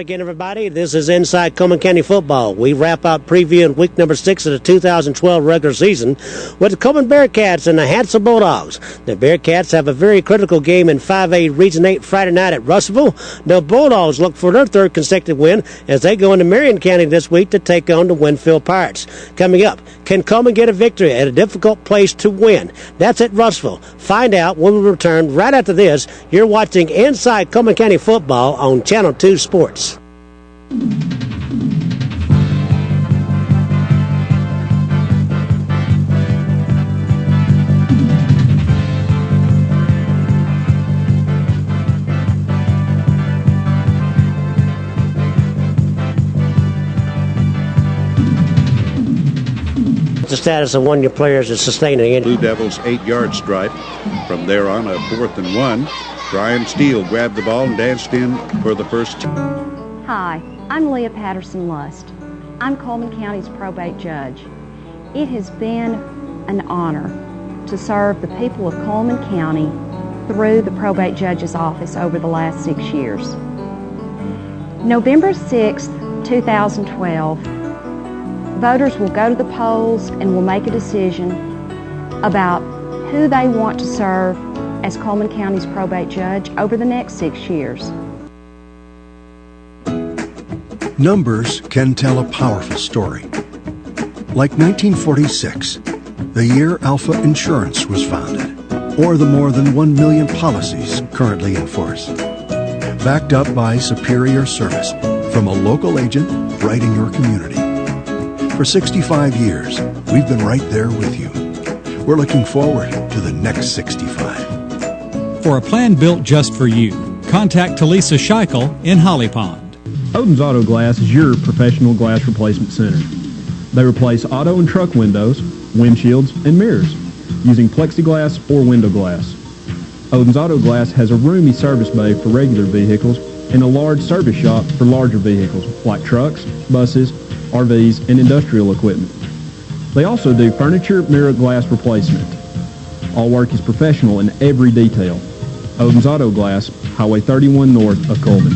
again, everybody. This is Inside Coleman County Football. We wrap up previewing week number 6 of the 2012 regular season with the Coleman Bearcats and the Hansel Bulldogs. The Bearcats have a very critical game in 5A Region 8 Friday night at Russellville. The Bulldogs look for their third consecutive win as they go into Marion County this week to take on the Winfield Pirates. Coming up, can Coleman get a victory at a difficult place to win? That's at Russellville. Find out when we return right after this. You're watching Inside Coleman County Football on Channel 2 Sports. The status of one of your players is sustaining it. Blue Devils 8-yard stripe. From there on, a 4th and 1. Brian Steele grabbed the ball and danced in for the first. Hi, I'm Leah Patterson-Lust. I'm Coleman County's probate judge. It has been an honor to serve the people of Coleman County through the probate judge's office over the last 6 years. November 6th, 2012, voters will go to the polls and will make a decision about who they want to serve as Coleman County's probate judge over the next 6 years. Numbers can tell a powerful story. Like 1946, the year Alpha Insurance was founded, or the more than 1 million policies currently in force. Backed up by superior service from a local agent right in your community. For 65 years, we've been right there with you. We're looking forward to the next 65. For a plan built just for you, contact Talisa Scheichel in Holly Pond. Oden's Auto Glass is your professional glass replacement center. They replace auto and truck windows, windshields, and mirrors using plexiglass or window glass. Oden's Auto Glass has a roomy service bay for regular vehicles and a large service shop for larger vehicles like trucks, buses, RVs, and industrial equipment. They also do furniture mirror glass replacement. All work is professional in every detail. Oden's Auto Glass, Highway 31 north of Coleman.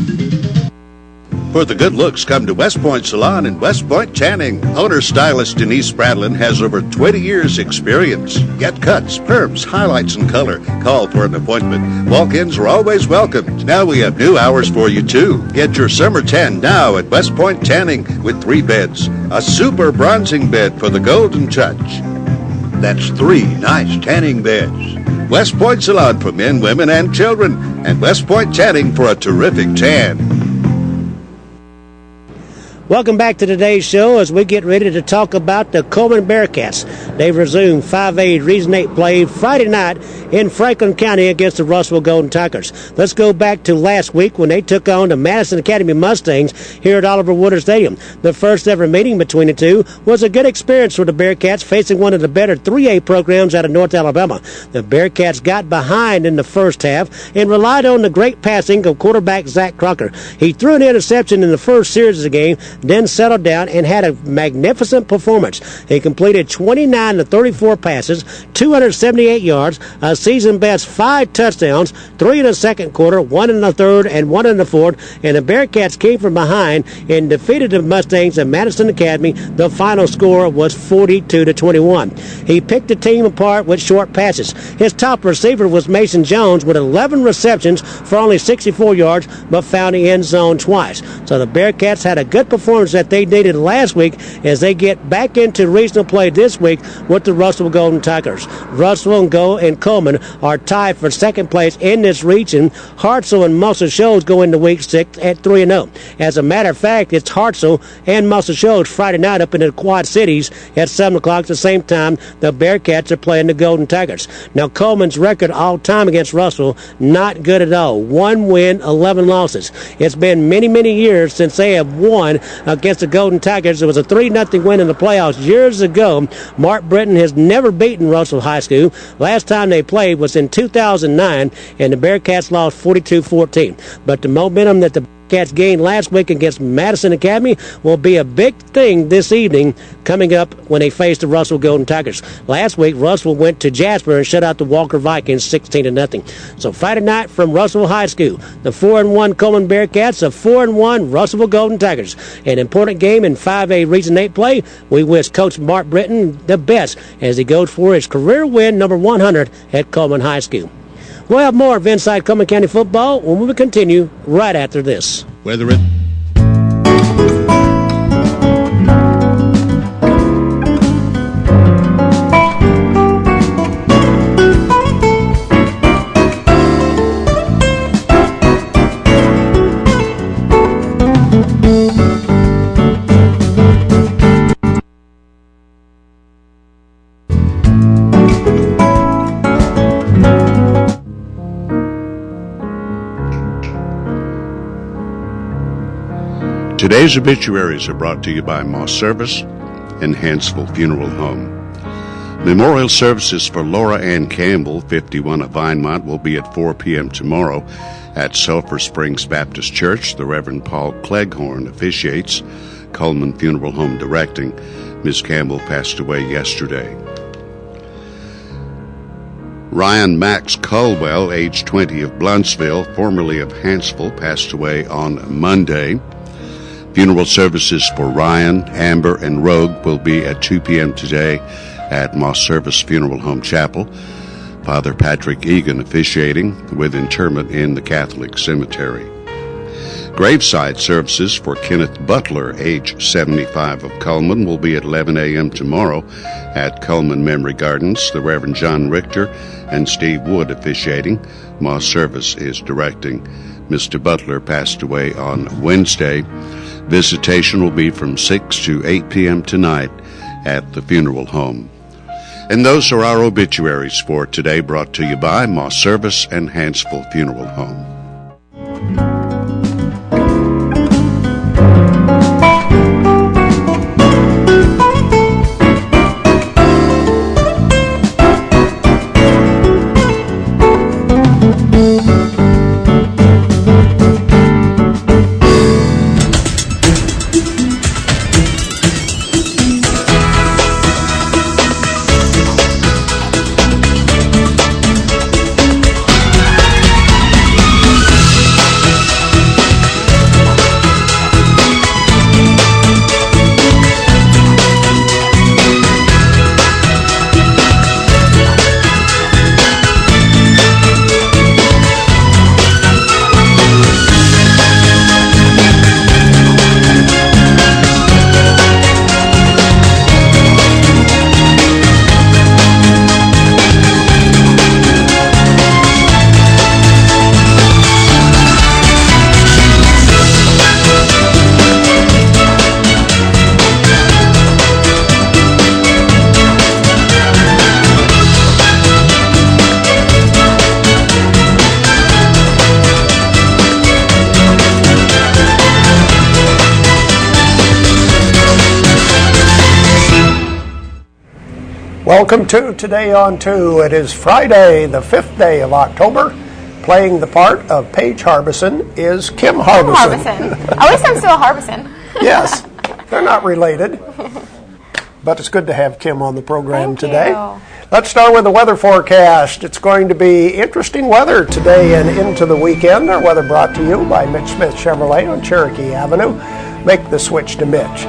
For the good looks, come to West Point Salon in West Point Channing. Owner-stylist Denise Spradlin has over 20 years' experience. Get cuts, perms, highlights, and color. Call for an appointment. Walk-ins are always welcomed. Now we have new hours for you, too. Get your summer tan now at West Point Tanning with 3 beds. A super bronzing bed for the golden touch. That's 3 nice tanning beds. West Point Salon for men, women, and children. And West Point Tanning for a terrific tan. Welcome back to today's show as we get ready to talk about the Coleman Bearcats. They've resumed 5A Region 8 play Friday night in Franklin County against the Russellville Golden Tigers. Let's go back to last week when they took on the Madison Academy Mustangs here at Oliver Woodard Stadium. The first ever meeting between the two was a good experience for the Bearcats facing one of the better 3A programs out of North Alabama. The Bearcats got behind in the first half and relied on the great passing of quarterback Zach Crocker. He threw an interception in the first series of the game, then settled down and had a magnificent performance. He completed 29 to 34 passes, 278 yards, a season best 5 touchdowns, 3 in the second quarter, 1 in the third, and 1 in the fourth, and the Bearcats came from behind and defeated the Mustangs at Madison Academy. The final score was 42 to 21. He picked the team apart with short passes. His top receiver was Mason Jones with 11 receptions for only 64 yards, but found the end zone twice. So the Bearcats had a good performance that they needed last week as they get back into regional play this week with the Russellville Golden Tigers. Russellville and Coleman are tied for second place in this region. Hartselle and Muscle Shoals go into week 6 at 3-0. As a matter of fact, it's Hartselle and Muscle Shoals Friday night up in the Quad Cities at 7 o'clock. At the same time, the Bearcats are playing the Golden Tigers. Now, Coleman's record all time against Russellville, not good at all. 1 win, 11 losses. It's been many, many years since they have won against the Golden Tigers. It was a 3-0 win in the playoffs years ago. Mark Britton has never beaten Russell High School. Last time they played was in 2009, and the Bearcats lost 42-14. But the momentum that the Bearcats gained last week against Madison Academy will be a big thing this evening coming up when they face the Russell Golden Tigers. Last week, Russell went to Jasper and shut out the Walker Vikings 16-0. So Friday night from Russellville High School, the 4-1 Coleman Bearcats, the 4-1 Russellville Golden Tigers. An important game in 5A Region 8 play. We wish Coach Mark Britton the best as he goes for his career win number 100 at Coleman High School. We'll have more of Inside Coleman County Football when we continue right after this. Whether it Today's obituaries are brought to you by Moss Service and Hansville Funeral Home. Memorial services for Laura Ann Campbell, 51 of Vinemont, will be at 4 p.m. tomorrow at Sulphur Springs Baptist Church. The Reverend Paul Cleghorn officiates, Coleman Funeral Home directing. Ms. Campbell passed away yesterday. Ryan Max Culwell, age 20 of Bluntsville, formerly of Hansville, passed away on Monday. Funeral services for Ryan, Amber, and Rogue will be at 2 p.m. today at Moss Service Funeral Home Chapel. Father Patrick Egan officiating with interment in the Catholic Cemetery. Graveside services for Kenneth Butler, age 75 of Coleman, will be at 11 a.m. tomorrow at Coleman Memory Gardens. The Reverend John Richter and Steve Wood officiating. Moss Service is directing. Mr. Butler passed away on Wednesday. Visitation will be from 6 to 8 p.m. tonight at the funeral home. And those are our obituaries for today, brought to you by Moss Service and Hansville Funeral Home. Welcome to Today on 2. It is Friday, the 5th day of October. Playing the part of Paige Harbison is Kim Harbison. At least I'm still a Harbison. Yes, they're not related. But it's good to have Kim on the program today. Let's start with the weather forecast. It's going to be interesting weather today and into the weekend. Our weather brought to you by Mitch Smith Chevrolet on Cherokee Avenue. Make the switch to Mitch.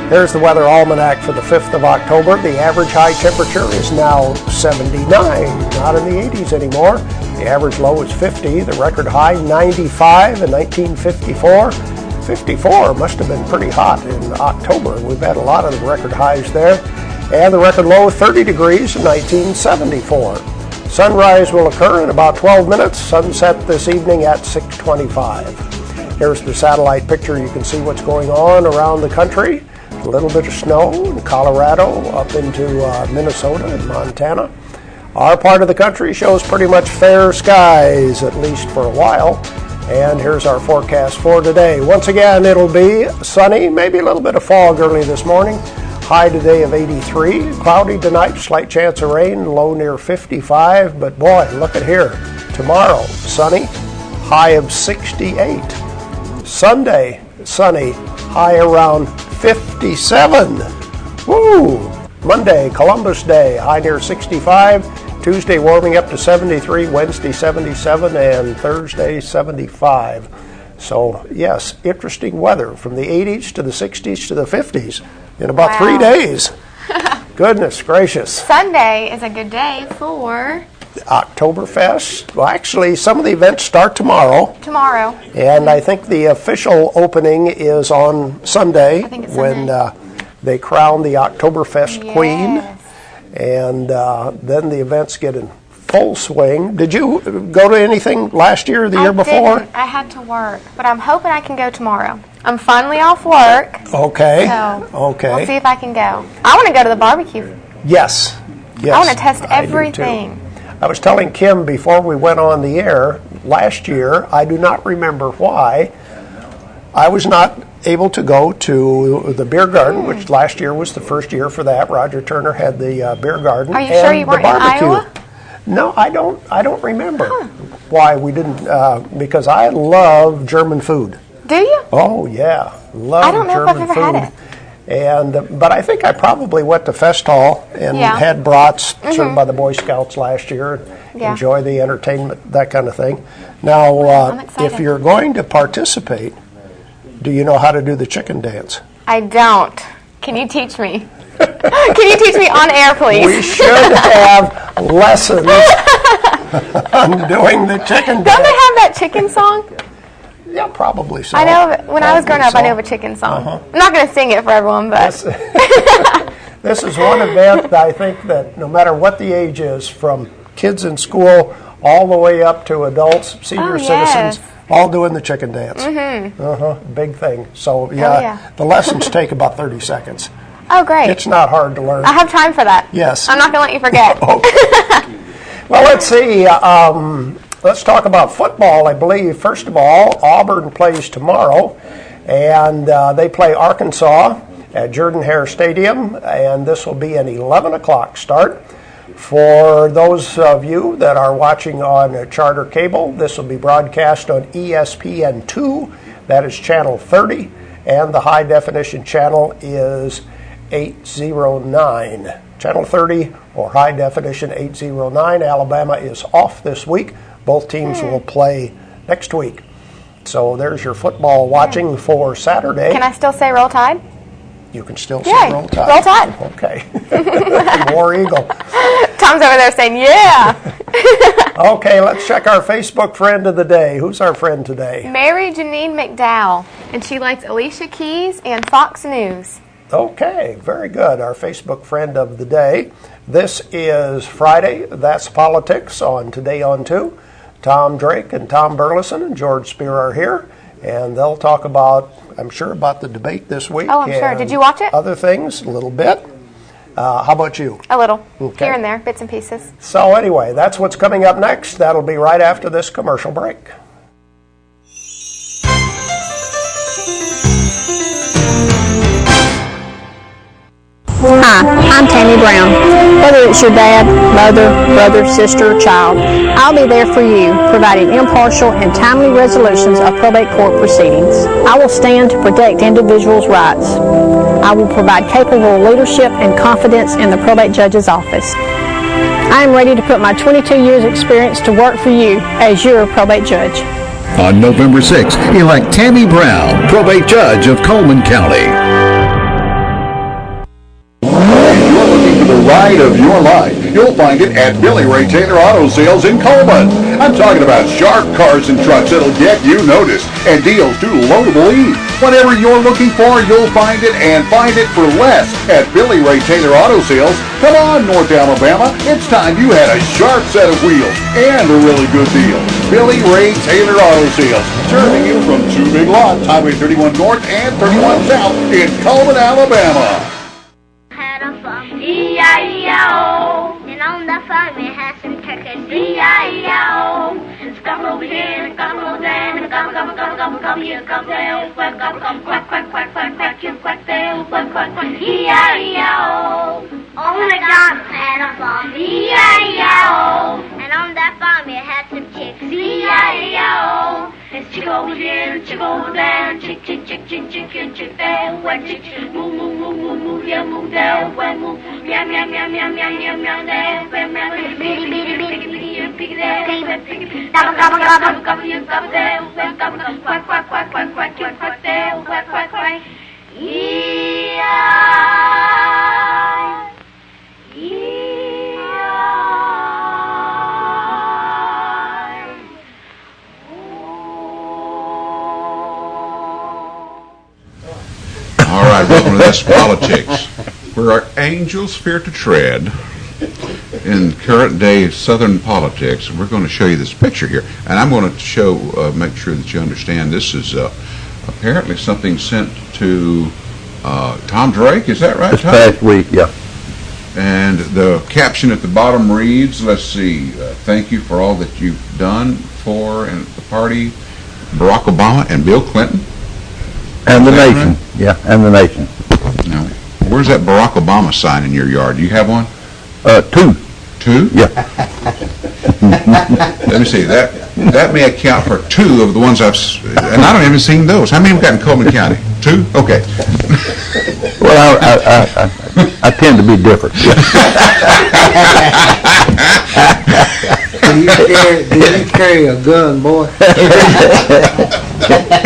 Here's the weather almanac for the 5th of October. The average high temperature is now 79, not in the 80s anymore. The average low is 50. The record high, 95 in 1954. 54 must have been pretty hot in October. We've had a lot of the record highs there. And the record low, 30 degrees in 1974. Sunrise will occur in about 12 minutes. Sunset this evening at 6:25. Here's the satellite picture. You can see what's going on around the country. A little bit of snow in Colorado, up into Minnesota and Montana. Our part of the country shows pretty much fair skies, at least for a while. And here's our forecast for today. Once again, it'll be sunny, maybe a little bit of fog early this morning. High today of 83. Cloudy tonight, slight chance of rain, low near 55. But boy, look at here. Tomorrow, sunny, high of 68. Sunday, sunny, high around 57. Woo! Monday, Columbus Day, high near 65. Tuesday warming up to 73, Wednesday 77, and Thursday 75. So, yes, interesting weather from the 80s to the 60s to the 50s in about 3 days. Goodness gracious. Sunday is a good day for Oktoberfest. Well, actually, some of the events start tomorrow. tomorrow. And I think the official opening is on Sunday, I think it's when Sunday. they crown the Oktoberfest Queen. Yes. And then the events get in full swing. Did you go to anything last year or the year before? Didn't. I had to work, but I'm hoping I can go tomorrow. I'm finally off work. Okay. So Okay. we'll see if I can go. I want to go to the barbecue. Yes. Yes. I want to test I do too. everything. I was telling Kim before we went on the air, last year, I do not remember why, I was not able to go to the beer garden, which last year was the first year for that. Roger Turner had the beer garden. Are you and sure you weren't the in barbecue. Iowa? No, I don't remember why we didn't, because I love German food. Do you? Oh, yeah. Love I don't know if German I've ever food. had it. And, but I think I probably went to Fest Hall and Yeah. had brats served by the Boy Scouts last year. Yeah. Enjoy the entertainment, that kind of thing. Now, I'm excited. if you're going to participate, do you know how to do the chicken dance? I don't. Can you teach me? Can you teach me on air, please? We should have lessons on doing the chicken Don't dance. they have that chicken song? Yeah, probably so. I know of it. When I was growing up, Probably I knew of a so. chicken song. I'm not going to sing it for everyone, but This is one event that I think that no matter what the age is, from kids in school all the way up to adults, senior citizens, yes. all doing the chicken dance. Big thing. So yeah. the lessons take about 30 seconds. oh, great. It's not hard to learn. I have time for that. Yes. I'm not going to let you forget. Well, let's see. Let's talk about football, I believe. First of all, Auburn plays tomorrow, and they play Arkansas at Jordan-Hare Stadium, and this will be an 11 o'clock start. For those of you that are watching on Charter Cable, this will be broadcast on ESPN2. That is channel 30, and the high-definition channel is 809. Channel 30 or high definition 809. Alabama is off this week. Both teams will play next week. So there's your football watching for Saturday. Can I still say Roll Tide? You can still say Yay. Roll Tide. Roll Tide. Okay. War Eagle. Tom's over there saying, yeah. Okay, let's check our Facebook friend of the day. Who's our friend today? Mary Janine McDowell, and she likes Alicia Keys and Fox News. Okay, very good. Our Facebook friend of the day. This is Friday, That's Politics on Today on 2. Tom Drake and Tom Burleson and George Spear are here, and they'll talk about, I'm sure, about the debate this week. Oh, I'm sure. and Did you watch it? Other things, a little bit. How about you? A little. Okay. Here and there, bits and pieces. So anyway, that's what's coming up next. That'll be right after this commercial break. Hi, I'm Tammy Brown. Whether it's your dad, mother, brother, sister, or child, I'll be there for you, providing impartial and timely resolutions of probate court proceedings. I will stand to protect individuals' rights. I will provide capable leadership and confidence in the probate judge's office. I am ready to put my 22 years experience to work for you as your probate judge. On November 6th, elect Tammy Brown, probate judge of Coleman County. You're looking for the ride of your life. You'll find it at Billy Ray Taylor Auto Sales in Coleman. I'm talking about sharp cars and trucks that'll get you noticed and deals too low to believe. Whatever you're looking for, you'll find it and find it for less at Billy Ray Taylor Auto Sales. Come on, North Alabama. It's time you had a sharp set of wheels and a really good deal. Billy Ray Taylor Auto Sales, serving you from two big lots, Highway 31 North and 31 South in Coleman, Alabama. E-I-E-I-O, and on the farm it has some turkeys. E-I-E-I-O, gobble over here, and gobble over there, and gobble, gobble, gobble, gobble, gobble here, gobble there, quack, gobble, gobble, quack, quack, quack, quack, quack, you quack there, quack, quack, quack, E-I-E-I-O. Oh my God, had a farm, E-I-E-I-O, and on that farm it had some chicks. E-I-E-I-O, there's chickens chick over here, chick over there, chick, chick, chick, chick, chick, chick, chick there, where chick, move, move, move, move, move, yeah, move there, where move, meow, meow, meow, meow, meow, meow, meow there, where meow, bitty, bitty, bitty, bitty, bitty, piggy there, where piggy, gobble, gobble, gobble, gobble, you gobble there, where gobble, quack, quack, quack, quack, quack, quack, quack there, quack, quack, quack, All right, welcome to This Politics, where our angels fear to tread in current day Southern politics. We're going to show you this picture here, and I'm going to show, make sure that you understand this is apparently something sent to Tom Drake. Is that right, This Tom? past week, yeah. And the caption at the bottom reads, let's see, thank you for all that you've done for the party, Barack Obama and Bill Clinton. And the nation, yeah, and the nation. Now, where's that Barack Obama sign in your yard? Do you have one? 2. 2? Yeah. Let me see. That may account for 2 of the ones and I don't even seen those. How many have got in Coleman County? 2? Okay. Well, I tend to be different. Do you carry a gun, boy?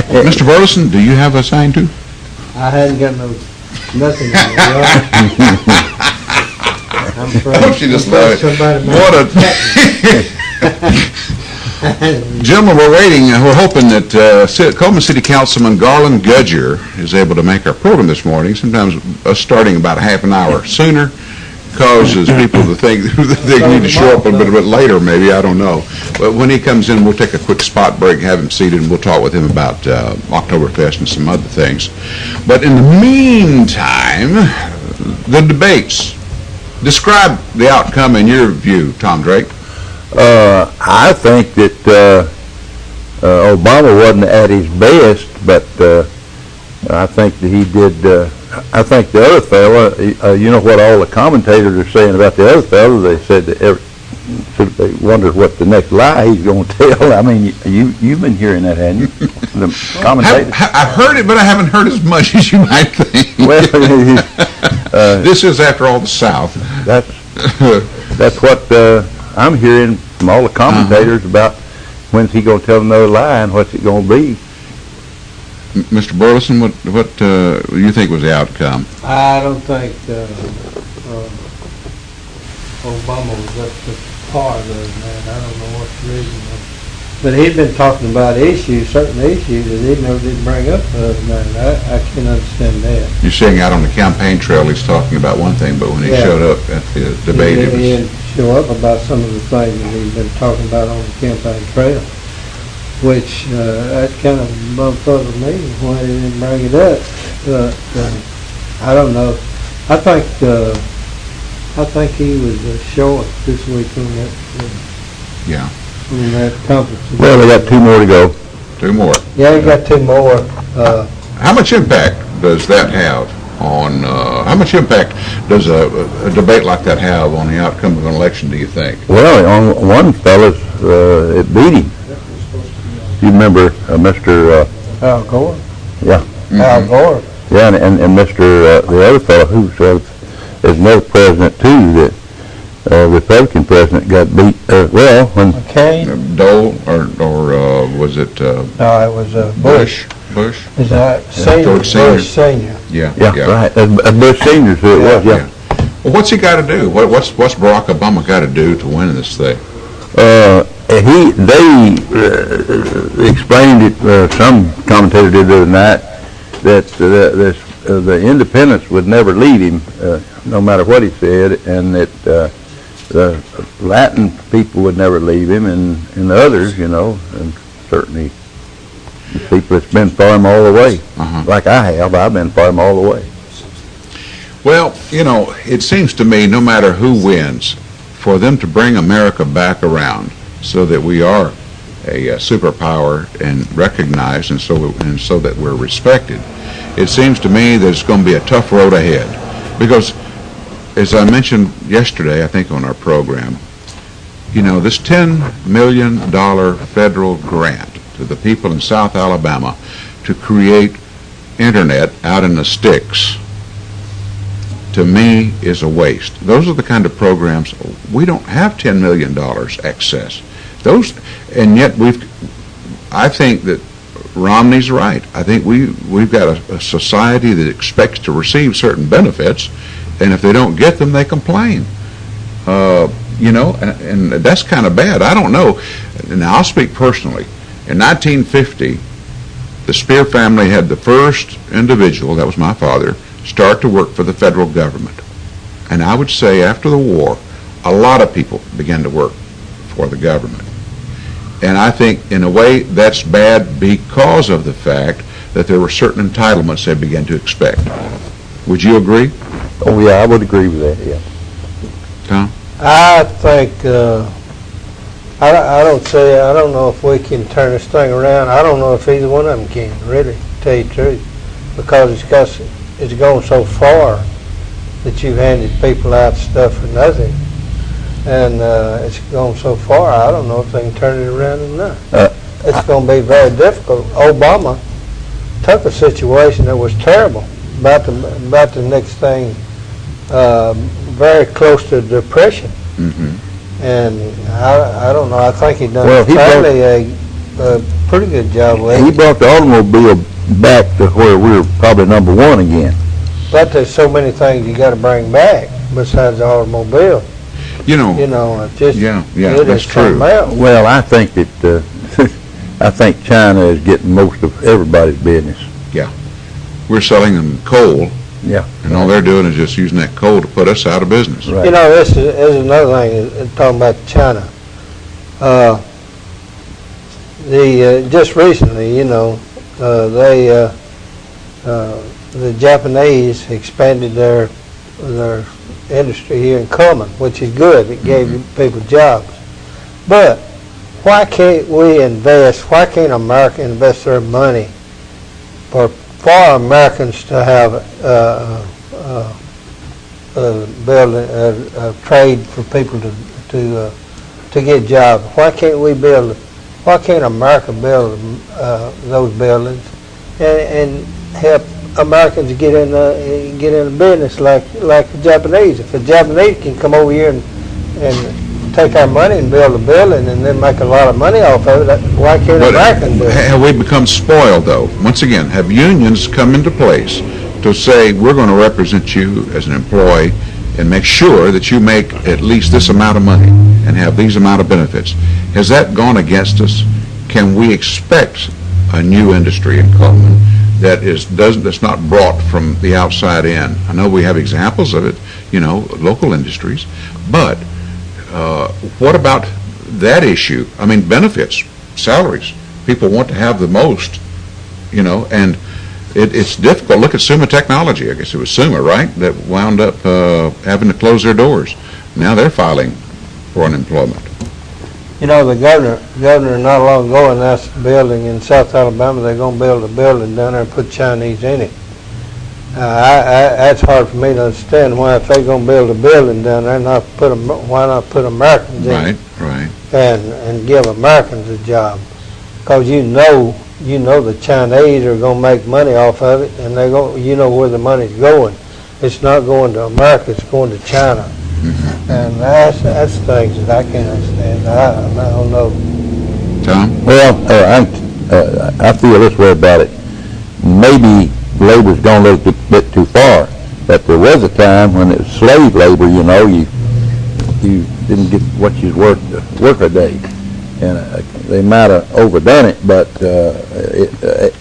Mr. Burleson, do you have a sign too? I hadn't got nothing in the yard. I'm afraid. Don't you just love it? What a gentlemen, we're waiting. We're hoping that Coleman City Councilman Garland Gudger is able to make our program this morning. Sometimes us starting about a half an hour sooner causes people to think they need to show up a little bit later, maybe, I don't know. But when he comes in, we'll take a quick spot break, have him seated, and we'll talk with him about Oktoberfest and some other things. But in the meantime, the debates. Describe the outcome in your view, Tom Drake. I think that Obama wasn't at his best, but I think that he did. I think the other fella, you know what all the commentators are saying about the other fella? They said that they wondered what the next lie he's going to tell. I mean, you've been hearing that, haven't you? The commentators. I've heard it, but I haven't heard as much as you might think. Well, this is, after all, the South. That's what I'm hearing from all the commentators about when's he going to tell another lie and what's it going to be. Mr. Burleson, what do you think was the outcome? I don't think Obama was up to par there, man. I don't know what the reason was. But he'd been talking about certain issues that he never did bring up the other night. I can't understand that. You're saying out on the campaign trail he's talking about one thing, but when he showed up at the debate, he didn't show up about some of the things that he's been talking about on the campaign trail. Which that kind of befuddled me why he didn't bring it up. I don't know. I think he was short this week on that. On that conference. Well, we got 2 more to go. 2 more. Yeah, he got 2 more. How much impact does that have on? How much impact does a debate like that have on the outcome of an election? Do you think? Well, on one fella's, it beat him. You remember Mr. Al Gore? Yeah. Mm-hmm. Al Gore. Yeah, and Mr. The other fellow who is another president too, that Republican president got beat. When McCain? Dole or was it? No, it was Bush. Bush. Is that Bush Senior? Yeah. Right. Bush Senior, who it was. Yeah. Well, what's he got to do? What's Barack Obama got to do to win this thing? They explained it. Some commentator did the other night that the independents would never leave him, no matter what he said, and that the Latin people would never leave him, and the others, and certainly the people that's been for him all the way, like I have. I've been for him all the way. Well, it seems to me no matter who wins, for them to bring America back around so that we are a superpower and recognized and so that we're respected, it seems to me that it's going to be a tough road ahead. Because, as I mentioned yesterday, I think on our program, this $10 million federal grant to the people in South Alabama to create internet out in the sticks, to me, is a waste. Those are the kind of programs. We don't have $10 million excess. And yet I think that Romney's right. I think we've got a society that expects to receive certain benefits, and if they don't get them, they complain. And that's kind of bad. I don't know. Now, I'll speak personally. In 1950, the Spear family had the first individual, that was my father, start to work for the federal government. And I would say after the war, a lot of people began to work for the government. And I think, in a way, that's bad because of the fact that there were certain entitlements they began to expect. Would you agree? Oh, yeah, I would agree with that, yeah. Tom? I think, I don't know if we can turn this thing around. I don't know if either one of them can, really, to tell you the truth, because it's gone so far that you've handed people out stuff for nothing. And it's gone so far, I don't know if they can turn it around or not. It's going to be very difficult. Obama took a situation that was terrible, about the next thing, very close to depression. Mm-hmm. And I don't know, I think he done a pretty good job with it. He brought the automobile back to where we're probably number one again. But there's so many things you got to bring back besides the automobile. That's true. Well, I think that I think China is getting most of everybody's business. Yeah, we're selling them coal. Yeah, and all they're doing is just using that coal to put us out of business. Right. This is another thing. Talking about China. Just recently, the Japanese expanded their industry here in Cullman, which is good. It gave people jobs. But why can't we invest? Why can't America invest their money for Americans to have trade for people to get jobs? Why can't America build those buildings and help Americans get in the business like the Japanese? If the Japanese can come over here and take our money and build a building and then make a lot of money off of it, why can't Americans do it? Have we become spoiled, though? Once again, have unions come into place to say, we're going to represent you as an employee and make sure that you make at least this amount of money and have these amount of benefits? Has that gone against us? Can we expect a new industry in Cullman that's not brought from the outside in? I know we have examples of it, local industries, but what about that issue? I mean, benefits, salaries. People want to have the most, and it's difficult. Look at Summa Technology. I guess it was Summa, right, that wound up having to close their doors. Now they're filing for unemployment. The governor not long ago announced a building in South Alabama. They're going to build a building down there and put Chinese in it. That's hard for me to understand. Why, if they're going to build a building down there, why not put Americans in it? Right. And give Americans a job, because the Chinese are going to make money off of it, and they're going. Where the money's going. It's not going to America. It's going to China. Mm-hmm. And that's things that I can't understand. I don't know. Tom? Well, I feel this way about it. Maybe labor's gone a little bit too far. But there was a time when it was slave labor. You didn't get what you worked a day, and they might have overdone it. But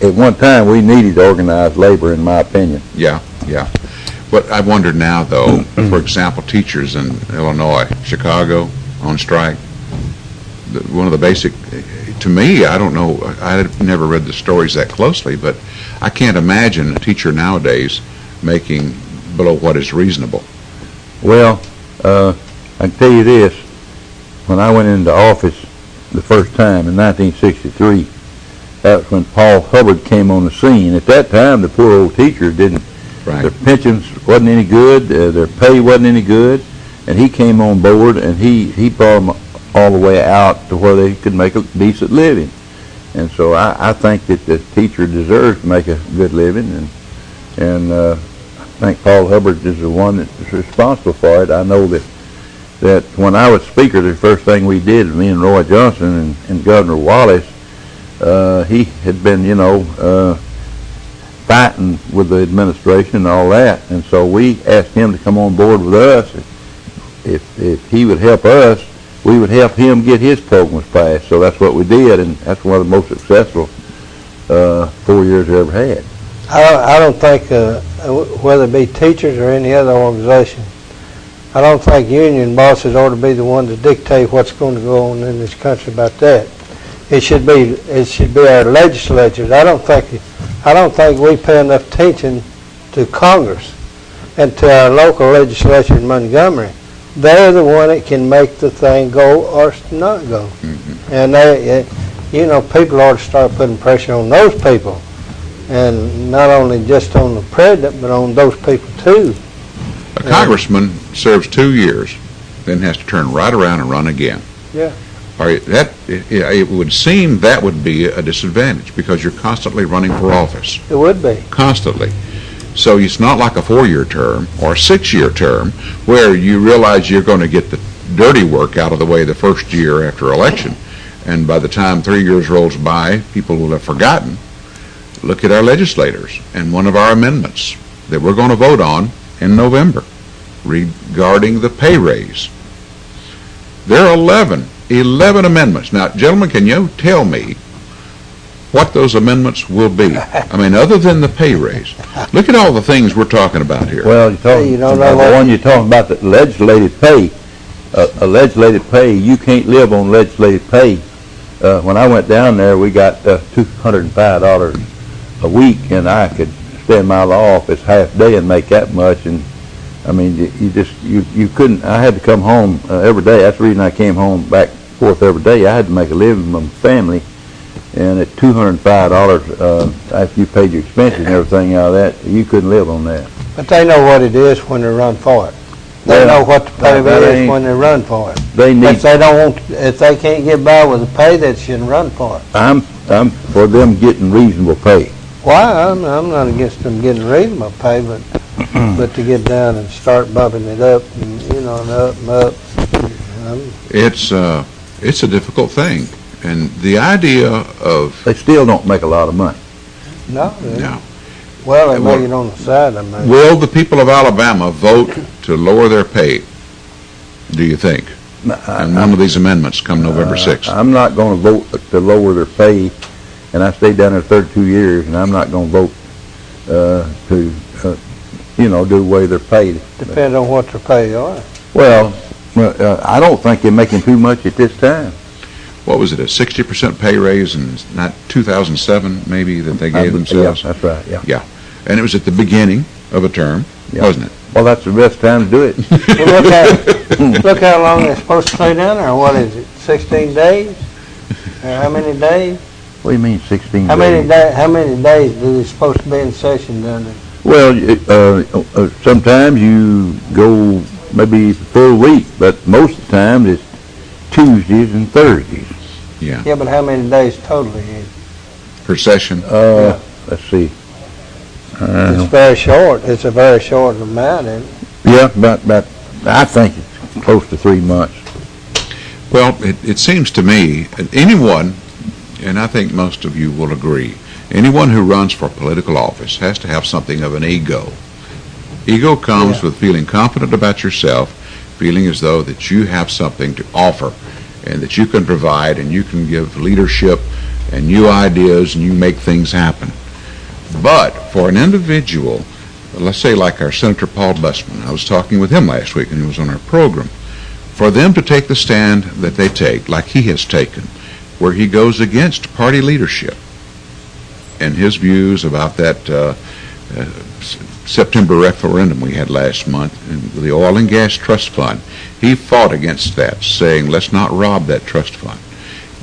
at one time, we needed organized labor, in my opinion. Yeah. But I wonder now, though, for example, teachers in Illinois, Chicago, on strike. One of the basic, to me, I don't know, I've never read the stories that closely, but I can't imagine a teacher nowadays making below what is reasonable. Well, I can tell you this. When I went into office the first time in 1963, that was when Paul Hubbard came on the scene. At that time, the poor old teachers didn't. Right. Their pensions wasn't any good, their pay wasn't any good, and he came on board and he brought them all the way out to where they could make a decent living. And so I think that the teacher deserves to make a good living, and I think Paul Hubbard is the one that's responsible for it. I know that when I was speaker, the first thing we did, me and Roy Johnson and Governor Wallace, he had been, fighting with the administration and all that, and so we asked him to come on board with us. If he would help us, we would help him get his programs passed. So that's what we did, and that's one of the most successful 4 years we ever had. I don't think, whether it be teachers or any other organization, I don't think union bosses ought to be the ones to dictate what's going to go on in this country about that. It should be our legislatures. I don't think we pay enough attention to Congress and to our local legislature in Montgomery. They're the one that can make the thing go or not go. Mm-hmm. And people ought to start putting pressure on those people, and not only just on the president, but on those people too. A congressman serves 2 years, then has to turn right around and run again. Yeah. It would seem that would be a disadvantage because you're constantly running for office. It would be. Constantly. So it's not like a 4-year term or a 6-year term where you realize you're going to get the dirty work out of the way the first year after election. And by the time 3 years rolls by, people will have forgotten. Look at our legislators and one of our amendments that we're going to vote on in November regarding the pay raise. There are 11 amendments. Now, gentlemen, can you tell me what those amendments will be? I mean, other than the pay raise. Look at all the things we're talking about here. Well, you're talking about the legislative pay. Legislative pay, you can't live on legislative pay. When I went down there, we got $205 a week, and I could stay in my law office half day and make that much. And I mean, you couldn't. I had to come home every day. That's the reason I came home back and forth every day. I had to make a living for my family, and at $205 after you paid your expenses and everything out of that, you couldn't live on that. But they know what it is when they run for it. They know what the pay is when they run for it. If they can't get by with the pay, they shouldn't run for it. I'm for them getting reasonable pay. Why? I'm not against them getting reasonable pay, but to get down and start bumping it up, and up and up. It's a difficult thing, and the idea of they still don't make a lot of money. No. Well, they make it on the side. Will the people of Alabama vote to lower their pay, do you think? And one of these amendments come November 6th. I'm not going to vote to lower their pay, and I stayed down there 32 years, and I'm not going to vote to do away their pay. Depends on what their pay are. Well, I don't think they're making too much at this time. What was it, a 60% pay raise in 2007 maybe that they gave themselves? Yeah, that's right, yeah. Yeah. And it was at the beginning of a term, wasn't it? Well, that's the best time to do it. Well, look how long they're supposed to stay down there. What is it, 16 days? How many days? What do you mean 16 days? How many days do they supposed to be in session down there? Well, sometimes you go maybe a full week, but most of the time it's Tuesdays and Thursdays. Yeah. Yeah, but how many days totally is? Per session? Let's see. It's very short. It's a very short amount, isn't it? Yeah, but I think it's close to 3 months. Well, it seems to me, anyone, and I think most of you will agree, anyone who runs for political office has to have something of an ego. Ego comes with feeling confident about yourself, feeling as though that you have something to offer and that you can provide and you can give leadership and new ideas and you make things happen. But for an individual, let's say like our Senator Paul Bussmann, I was talking with him last week and he was on our program, for them to take the stand that they take, like he has taken, where he goes against party leadership and his views about that September referendum we had last month and the Oil and Gas Trust Fund, he fought against that, saying let's not rob that trust fund.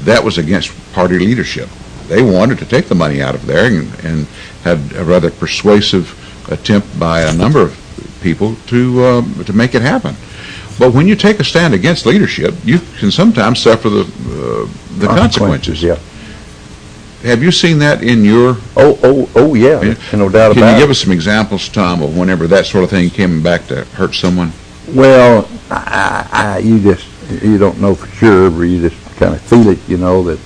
That was against party leadership. They wanted to take the money out of there and had a rather persuasive attempt by a number of people to make it happen. But when you take a stand against leadership, you can sometimes suffer the consequences. Yeah. Have you seen that in your? Oh, yeah. No doubt about it. Can you give us some examples, Tom, of whenever that sort of thing came back to hurt someone? Well, you don't know for sure, but you just kind of feel it, that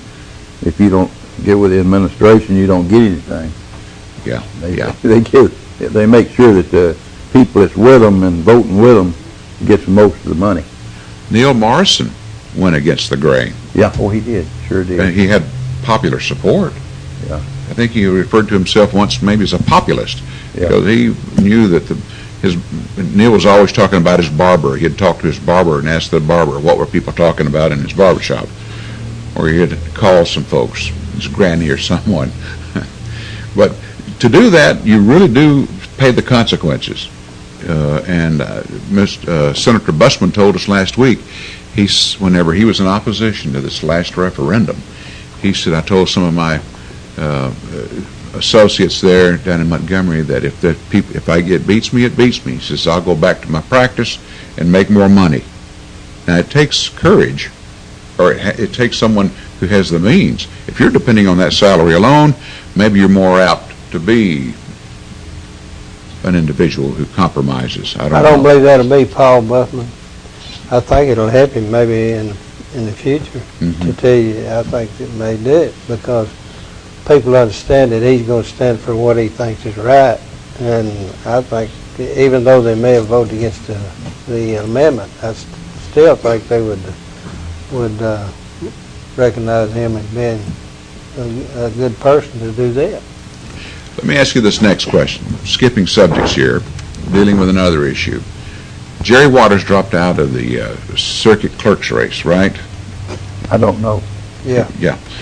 if you don't get with the administration, you don't get anything. Yeah. They make sure that the people that's with them and voting with them gets most of the money. Neil Morrison went against the grain. Yeah, he did. Sure did. And he had popular support. Yeah. I think he referred to himself once maybe as a populist, because he knew that Neil was always talking about his barber. He'd talk to his barber and ask the barber what were people talking about in his barber shop. Or he'd call some folks, his granny or someone. But to do that, you really do pay the consequences. Senator Bussmann told us last week, whenever he was in opposition to this last referendum, he said, I told some of my associates there down in Montgomery that if it beats me, it beats me. He says, I'll go back to my practice and make more money. Now, it takes courage, or it takes someone who has the means. If you're depending on that salary alone, maybe you're more apt to be an individual who compromises. I don't believe that'll be Paul Bussmann. I think it'll help him maybe in the future. To tell you, I think it may do it, because people understand that he's going to stand for what he thinks is right. And I think, even though they may have voted against the amendment, I still think they would recognize him as being a good person to do that. Let me ask you this next question. Skipping subjects here, dealing with another issue. Jerry Waters dropped out of the circuit clerk's race, right? I don't know. Yeah.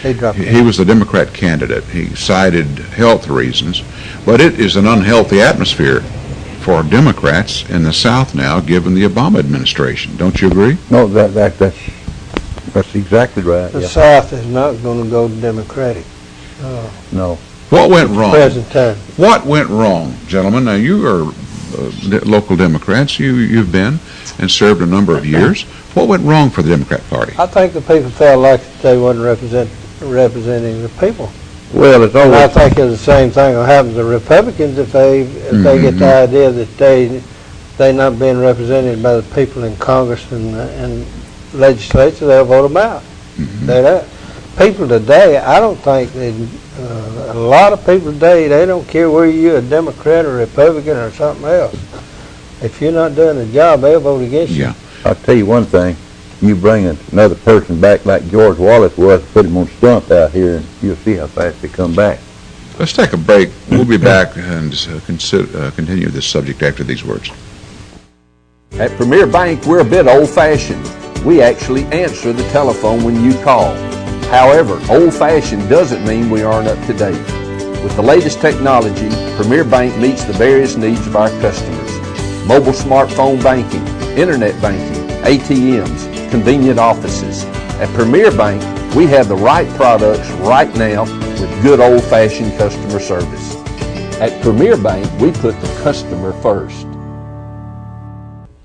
He dropped out. He was the Democrat candidate. He cited health reasons, but it is an unhealthy atmosphere for Democrats in the South now, given the Obama administration. Don't you agree? No, that's exactly right. The South is not going to go Democratic. No. What went wrong? Present time. What went wrong, gentlemen? Now, you are local Democrats. You've been and served a number of years. What went wrong for the Democrat Party? I think the people felt like they wasn't representing the people. Well, it's always. And I think it's the same thing will happen to Republicans if they get the idea that they not being represented by the people in Congress and legislature, they'll vote them out. People today, I don't think a lot of people today, they don't care whether you're a Democrat or Republican or something else. If you're not doing the job, they'll vote against you. I'll tell you one thing. You bring another person back like George Wallace was, put him on stump out here, and you'll see how fast they come back. Let's take a break. We'll be back and continue this subject after these words. At Premier Bank, we're a bit old-fashioned. We actually answer the telephone when you call. However, old-fashioned doesn't mean we aren't up to date. With the latest technology, Premier Bank meets the various needs of our customers. Mobile smartphone banking, internet banking, ATMs, convenient offices. At Premier Bank, we have the right products right now with good old-fashioned customer service. At Premier Bank, we put the customer first.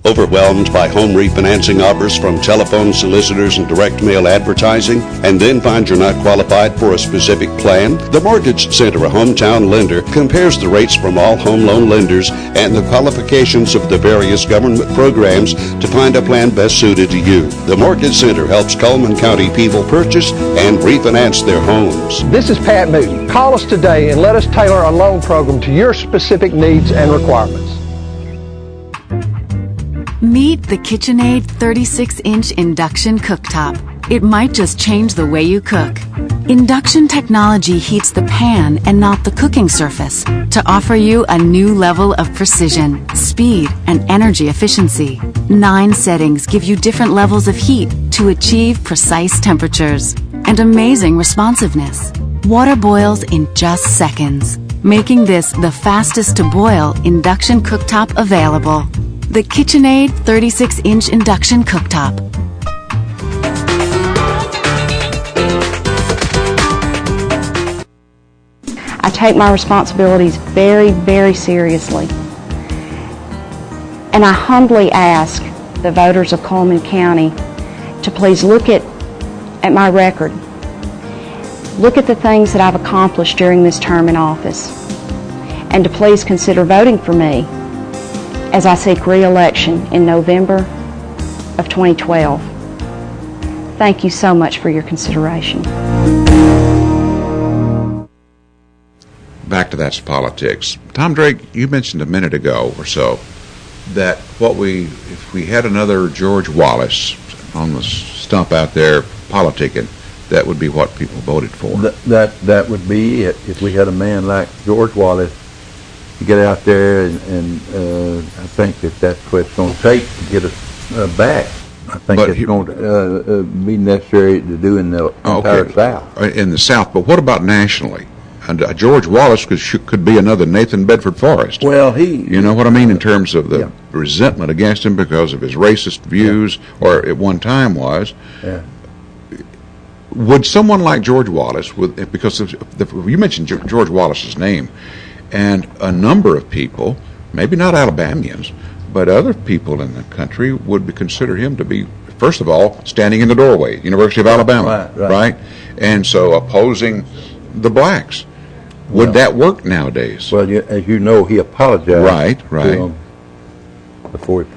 Overwhelmed by home refinancing offers from telephone solicitors and direct mail advertising, and then find you're not qualified for a specific plan? The Mortgage Center, a hometown lender, compares the rates from all home loan lenders and the qualifications of the various government programs to find a plan best suited to you. The Mortgage Center helps Coleman County people purchase and refinance their homes. This is Pat Newton. Call us today and let us tailor a loan program to your specific needs and requirements. Meet the KitchenAid 36-inch induction cooktop. It might just change the way you cook. Induction technology heats the pan and not the cooking surface to offer you a new level of precision, speed, and energy efficiency. 9 settings give you different levels of heat to achieve precise temperatures and amazing responsiveness. Water boils in just seconds, making this the fastest to boil induction cooktop available. The KitchenAid 36-inch induction cooktop. I take my responsibilities very, very seriously. And I humbly ask the voters of Coleman County to please look at my record look at the things that I've accomplished during this term in office, and to please consider voting for me as I seek re-election in November of 2012. Thank you so much for your consideration. Back to That's Politics. Tom Drake, you mentioned a minute ago or so that if we had another George Wallace on the stump out there politicking, that would be what people voted for. That would be it. If we had a man like George Wallace to get out there, and I think that's what it's going to take to get us back. I think it's going to be necessary to do in the entire South. In the South, but what about nationally? And George Wallace could be another Nathan Bedford Forrest. Well, you know what I mean, in terms of the resentment against him because of his racist views, or at one time was. Yeah. Would someone like George Wallace, because you mentioned George Wallace's name, and a number of people, maybe not Alabamians, but other people in the country would consider him to be, first of all, standing in the doorway, University of Alabama, right? And so opposing the blacks. Would that work nowadays? Well, as you know, he apologized right. to him before he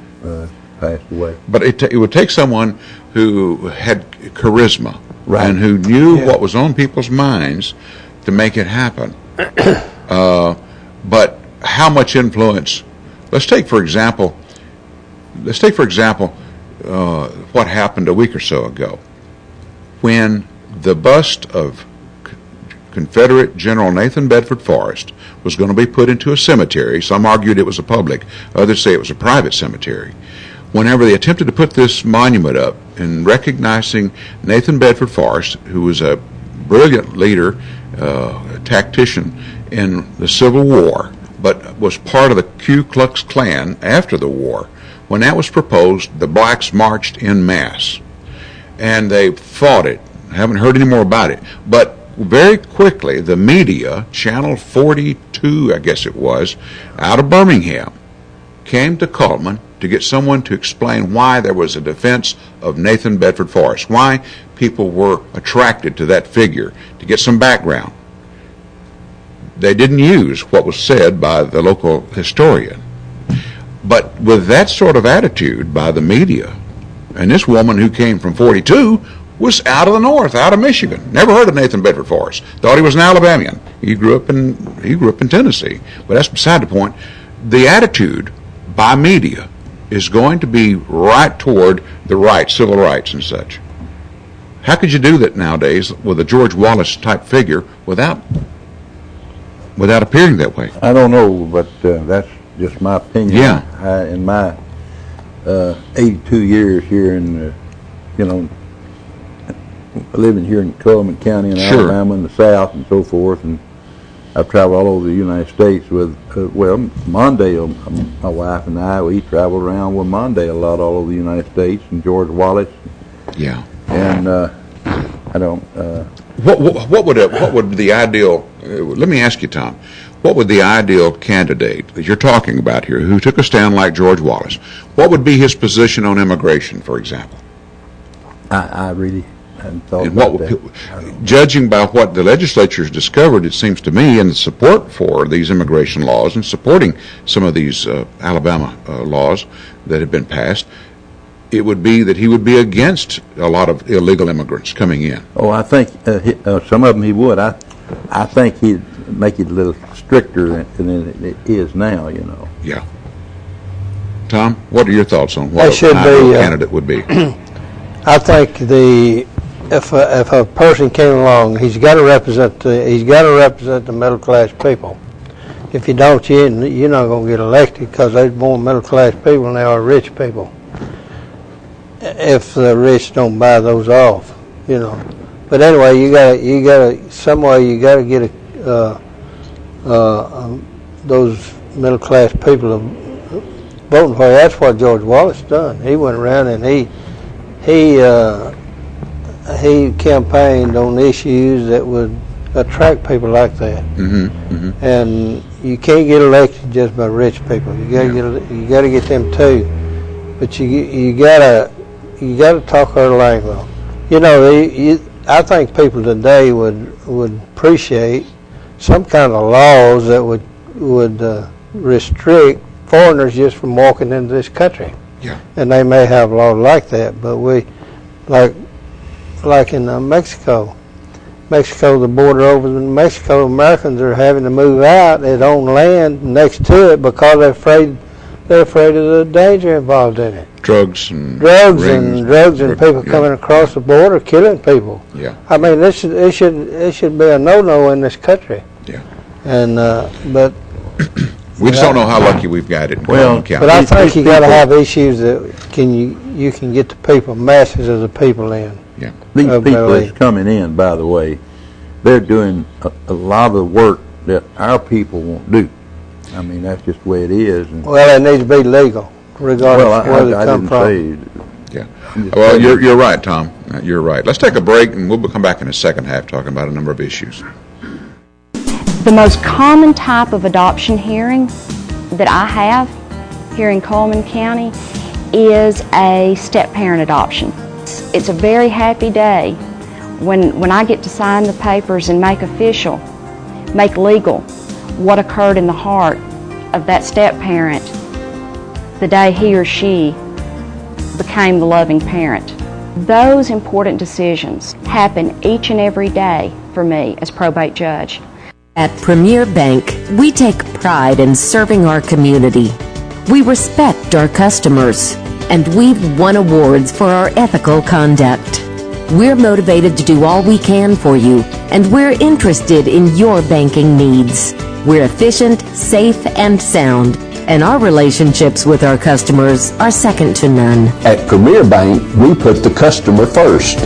passed away. But it would take someone who had charisma and who knew what was on people's minds to make it happen. But how much influence? Let's take for example what happened a week or so ago when the bust of Confederate General Nathan Bedford Forrest was going to be put into a cemetery. Some argued it was a public, others say it was a private cemetery. Whenever they attempted to put this monument up in recognizing Nathan Bedford Forrest, who was a brilliant leader, tactician in the Civil War, but was part of the Ku Klux Klan after the war, when that was proposed, the blacks marched en masse. And they fought it. I haven't heard any more about it. But very quickly, the media, Channel 42, I guess it was, out of Birmingham, came to Cullman to get someone to explain why there was a defense of Nathan Bedford Forrest, why people were attracted to that figure, to get some background. They didn't use what was said by the local historian. But with that sort of attitude by the media, and this woman who came from 42 was out of the North, out of Michigan. Never heard of Nathan Bedford Forrest. Thought he was an Alabamian. He grew up in Tennessee. But that's beside the point. The attitude by media is going to be right toward the rights, civil rights and such. How could you do that nowadays with a George Wallace type figure without appearing that way? I don't know, but that's just my opinion. Yeah. In my 82 years here in, living here in Cullman County in Alabama in the South and so forth, and I've traveled all over the United States with, Mondale, my wife and I, we traveled around with Mondale a lot all over the United States, and George Wallace. Yeah. And I don't. What would the ideal? Let me ask you, Tom. What would the ideal candidate that you're talking about here, who took a stand like George Wallace, what would be his position on immigration, for example? I really hadn't thought about that. Judging by what the legislature has discovered, it seems to me, in the support for these immigration laws and supporting some of these Alabama laws that have been passed, it would be that he would be against a lot of illegal immigrants coming in. Oh, I think some of them he would. I think he'd make it a little stricter than it is now, Yeah. Tom, what are your thoughts on what an ideal candidate would be? I think if a person came along, he's got to represent the middle class people. If you don't, you're not going to get elected, because there's more middle class people than there are rich people. If the rich don't buy those off, But anyway, you gotta some way you gotta get those middle class people voting for you. That's what George Wallace done. He went around and he campaigned on issues that would attract people like that. And you can't get elected just by rich people. You gotta get them too. But you gotta talk her language. I think people today would appreciate some kind of laws that would restrict foreigners just from walking into this country. Yeah. And they may have laws like that, but we, like in Mexico, the border over in Mexico, Americans are having to move out. They own land next to it because they're afraid of the danger involved in it. Drugs and people coming across the border killing people. Yeah. I mean, it should be a no-no in this country. Yeah. And but we just don't know how lucky we've got it in Coleman County. But I think you got to have issues that you can get the people, masses of the people in. Yeah. These people that's coming in, by the way, they're doing a lot of the work that our people won't do. I mean, that's just the way it is. And well, it needs to be legal, regardless of where they come from. Yeah. Well, you're right, Tom. You're right. Let's take a break, and we'll come back in the second half talking about a number of issues. The most common type of adoption hearing that I have here in Coleman County is a step-parent adoption. It's a very happy day when I get to sign the papers and make official, make legal what occurred in the heart of that step-parent the day he or she became the loving parent. Those important decisions happen each and every day for me as probate judge. At Premier Bank, we take pride in serving our community. We respect our customers, and we've won awards for our ethical conduct. We're motivated to do all we can for you, and we're interested in your banking needs. We're efficient, safe, and sound, and our relationships with our customers are second to none. At Premier Bank, we put the customer first.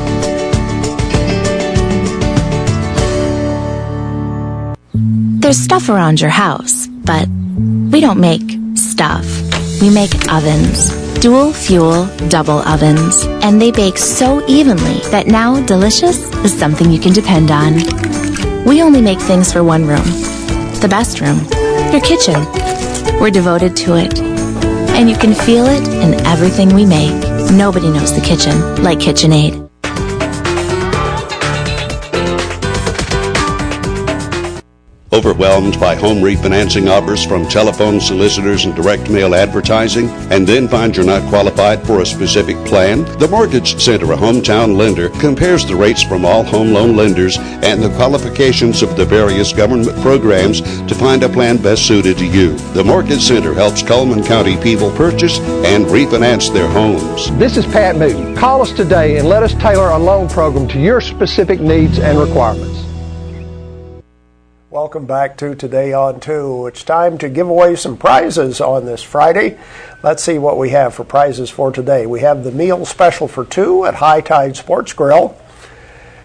There's stuff around your house, but we don't make stuff. We make ovens. Dual fuel, double ovens. And they bake so evenly that now delicious is something you can depend on. We only make things for one room. The best room. Your kitchen. We're devoted to it. And you can feel it in everything we make. Nobody knows the kitchen like KitchenAid. Overwhelmed by home refinancing offers from telephone solicitors and direct mail advertising, and then find you're not qualified for a specific plan? The Mortgage Center, a hometown lender, compares the rates from all home loan lenders and the qualifications of the various government programs to find a plan best suited to you. The Mortgage Center helps Coleman County people purchase and refinance their homes. This is Pat Newton. Call us today and let us tailor a loan program to your specific needs and requirements. Welcome back to Today on 2. It's time to give away some prizes on this Friday. Let's see what we have for prizes for today. We have the meal special for 2 at High Tide Sports Grill.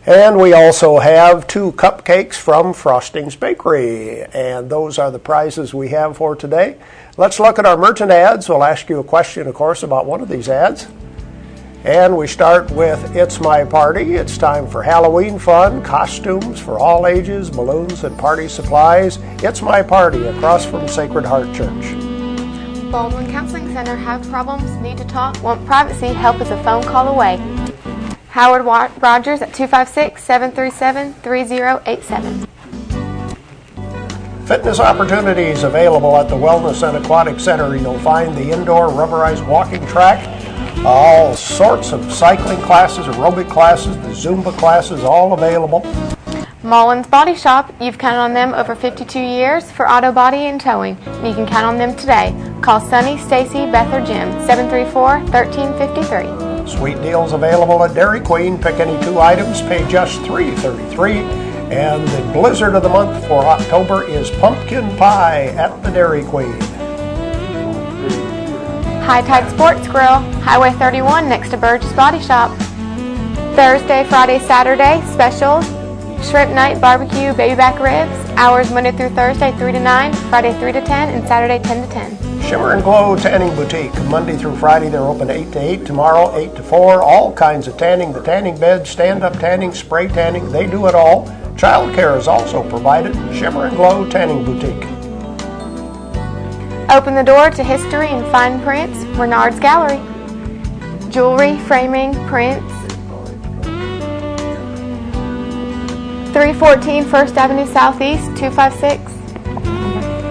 And we also have 2 cupcakes from Frosting's Bakery. And those are the prizes we have for today. Let's look at our merchant ads. We'll ask you a question, of course, about one of these ads. And we start with It's My Party. It's time for Halloween fun, costumes for all ages, balloons and party supplies. It's My Party across from Sacred Heart Church. Baldwin Counseling Center. Have problems? Need to talk? Want privacy? Help is a phone call away. Howard Rogers at 256-737-3087. Fitness opportunities available at the Wellness and Aquatic Center. You'll find the indoor rubberized walking track, all sorts of cycling classes, aerobic classes, the Zumba classes, all available. Mullins Body Shop. You've counted on them over 52 years for auto body and towing. You can count on them today. Call Sunny, Stacy, Beth, or Jim, 734-1353. Sweet deals available at Dairy Queen. Pick any 2 items, pay just $3.33. And the blizzard of the month for October is pumpkin pie at the Dairy Queen. High Tide Sports Grill, Highway 31 next to Burgess Body Shop. Thursday, Friday, Saturday, specials, shrimp night, barbecue, baby back ribs. Hours Monday through Thursday, 3 to 9, Friday 3 to 10, and Saturday 10 to 10. Shimmer and Glow Tanning Boutique. Monday through Friday, they're open 8 to 8. Tomorrow, 8 to 4. All kinds of tanning. The tanning bed, stand-up tanning, spray tanning, they do it all. Child care is also provided. Shimmer and Glow Tanning Boutique. Open the door to history and fine prints, Renard's Gallery. Jewelry, framing, prints. 314 First Avenue Southeast, 256.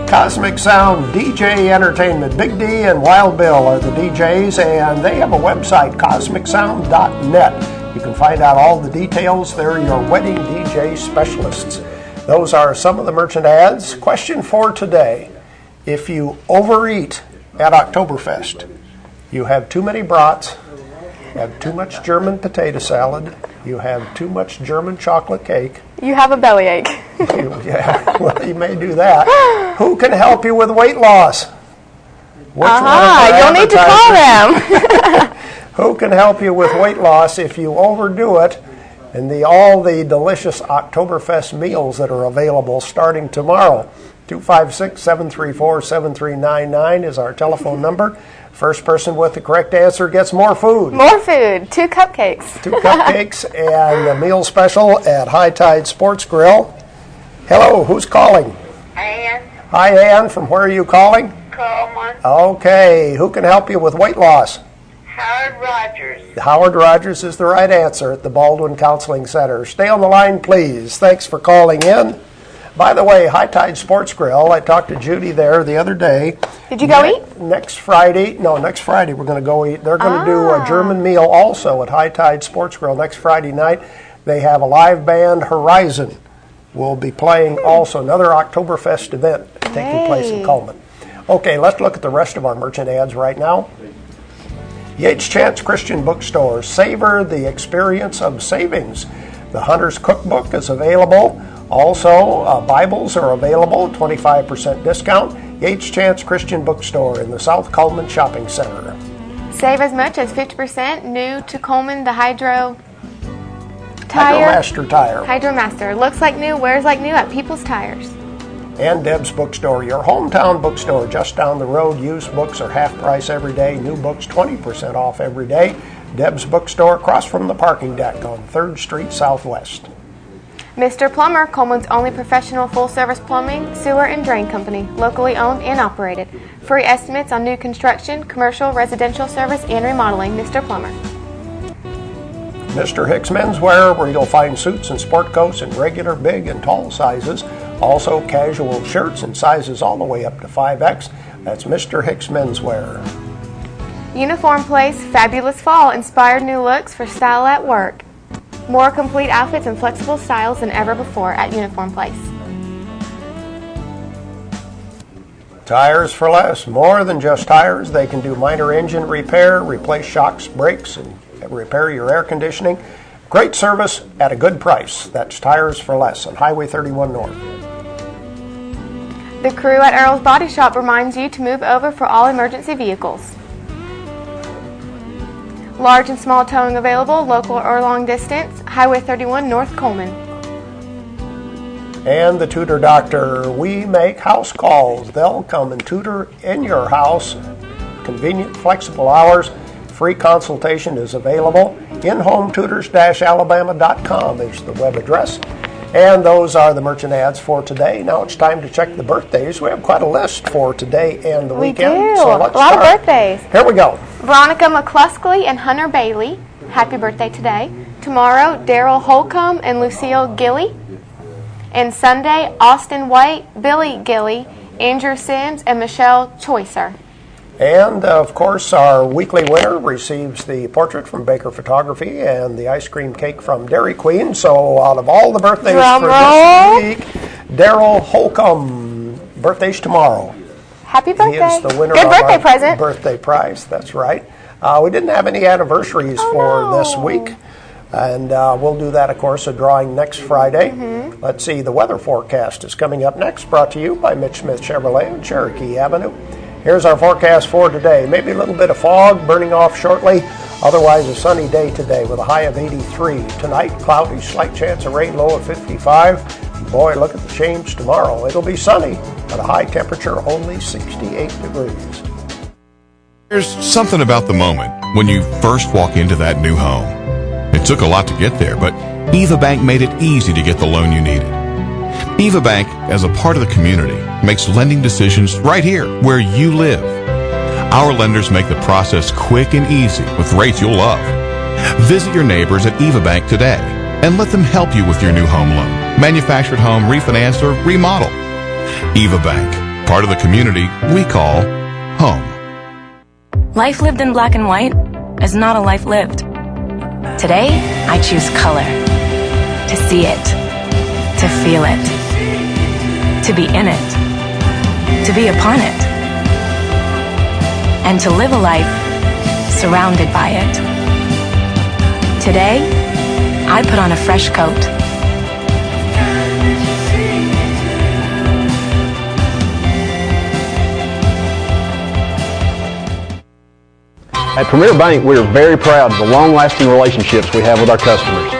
Cosmic Sound DJ Entertainment. Big D and Wild Bill are the DJs, and they have a website, cosmicsound.net. You can find out all the details. They're your wedding DJ specialists. Those are some of the merchant ads. Question for today. If you overeat at Oktoberfest, you have too many brats, have too much German potato salad, you have too much German chocolate cake. You have a bellyache. Yeah, well, you may do that. Who can help you with weight loss? You'll need to call them. Who can help you with weight loss if you overdo it? And all the delicious Oktoberfest meals that are available starting tomorrow. 256-734-7399 is our telephone number. First person with the correct answer gets more food. More food. 2 cupcakes. 2 cupcakes and a meal special at High Tide Sports Grill. Hello, who's calling? Ann. Hi, Ann. From where are you calling? Coleman. Okay. Who can help you with weight loss? Howard Rogers. Howard Rogers is the right answer at the Baldwin Counseling Center. Stay on the line, please. Thanks for calling in. By the way, High Tide Sports Grill, I talked to Judy there the other day. Did you go eat? Next Friday we're going to go eat. They're going to do a German meal also at High Tide Sports Grill next Friday night. They have a live band, Horizon, will be playing also. Another Oktoberfest event taking place in Coleman. Okay, let's look at the rest of our merchant ads right now. Yates Chance Christian Bookstore. Savor the experience of savings. The Hunter's Cookbook is available. Also, Bibles are available, 25% discount. Yates Chance Christian Bookstore in the South Coleman Shopping Center. Save as much as 50%. New to Coleman, the Hydro Tire. Hydromaster Tire. Hydromaster. Looks like new, wears like new at People's Tires. And Deb's Bookstore, your hometown bookstore just down the road. Used books are half price every day. New books 20% off every day. Deb's Bookstore across from the parking deck on 3rd Street Southwest. Mr. Plumber, Coleman's only professional full-service plumbing, sewer, and drain company, locally owned and operated. Free estimates on new construction, commercial, residential service, and remodeling. Mr. Plumber. Mr. Hicks Menswear, where you'll find suits and sport coats in regular, big, and tall sizes. Also casual shirts in sizes all the way up to 5X. That's Mr. Hicks Menswear. Uniform Place, fabulous fall-inspired new looks for style at work. More complete outfits and flexible styles than ever before at Uniform Place. Tires for less. More than just tires. They can do minor engine repair, replace shocks, brakes, and repair your air conditioning. Great service at a good price. That's Tires for Less on Highway 31 North. The crew at Earl's Body Shop reminds you to move over for all emergency vehicles. Large and small towing available, local or long distance, Highway 31 North Coleman. And the Tutor Doctor, we make house calls. They'll come and tutor in your house. Convenient, flexible hours. Free consultation is available. InHomeTutors-Alabama.com is the web address. And those are the merchant ads for today. Now it's time to check the birthdays. We have quite a list for today and the weekend. We do. So let's a lot start. of birthdays. Here we go. Veronica McCluskey and Hunter Bailey. Happy birthday today. Tomorrow, Daryl Holcomb and Lucille Gilly. And Sunday, Austin White, Billy Gilly, Andrew Sims, and Michelle Choicer. And, of course, our weekly winner receives the portrait from Baker Photography and the ice cream cake from Dairy Queen. So out of all the birthdays for this week, Daryl Holcomb, birthday's tomorrow. Happy birthday. He is the winner Good of birthday our present. Birthday prize. That's right. We didn't have any anniversaries for this week. And we'll do that, of course, a drawing next Friday. Let's see, the weather forecast is coming up next, brought to you by Mitch Smith Chevrolet on Cherokee Avenue. Here's our forecast for today. Maybe a little bit of fog burning off shortly. Otherwise, a sunny day today with a high of 83. Tonight, cloudy, slight chance of rain, low of 55. Boy, look at the change tomorrow. It'll be sunny, but a high temperature only 68 degrees. There's something about the moment when you first walk into that new home. It took a lot to get there, but Eva Bank made it easy to get the loan you needed. Eva Bank, as a part of the community, makes lending decisions right here where you live. Our lenders make the process quick and easy with rates you'll love. Visit your neighbors at Eva Bank today and let them help you with your new home loan. manufactured home, refinance, or remodel. Eva Bank, part of the community we call home. Life lived in black and white is not a life lived. Today, I choose color. To see it. To feel it. To be in it. To be upon it. And to live a life surrounded by it. Today, I put on a fresh coat. At Premier Bank, we are very proud of the long-lasting relationships we have with our customers.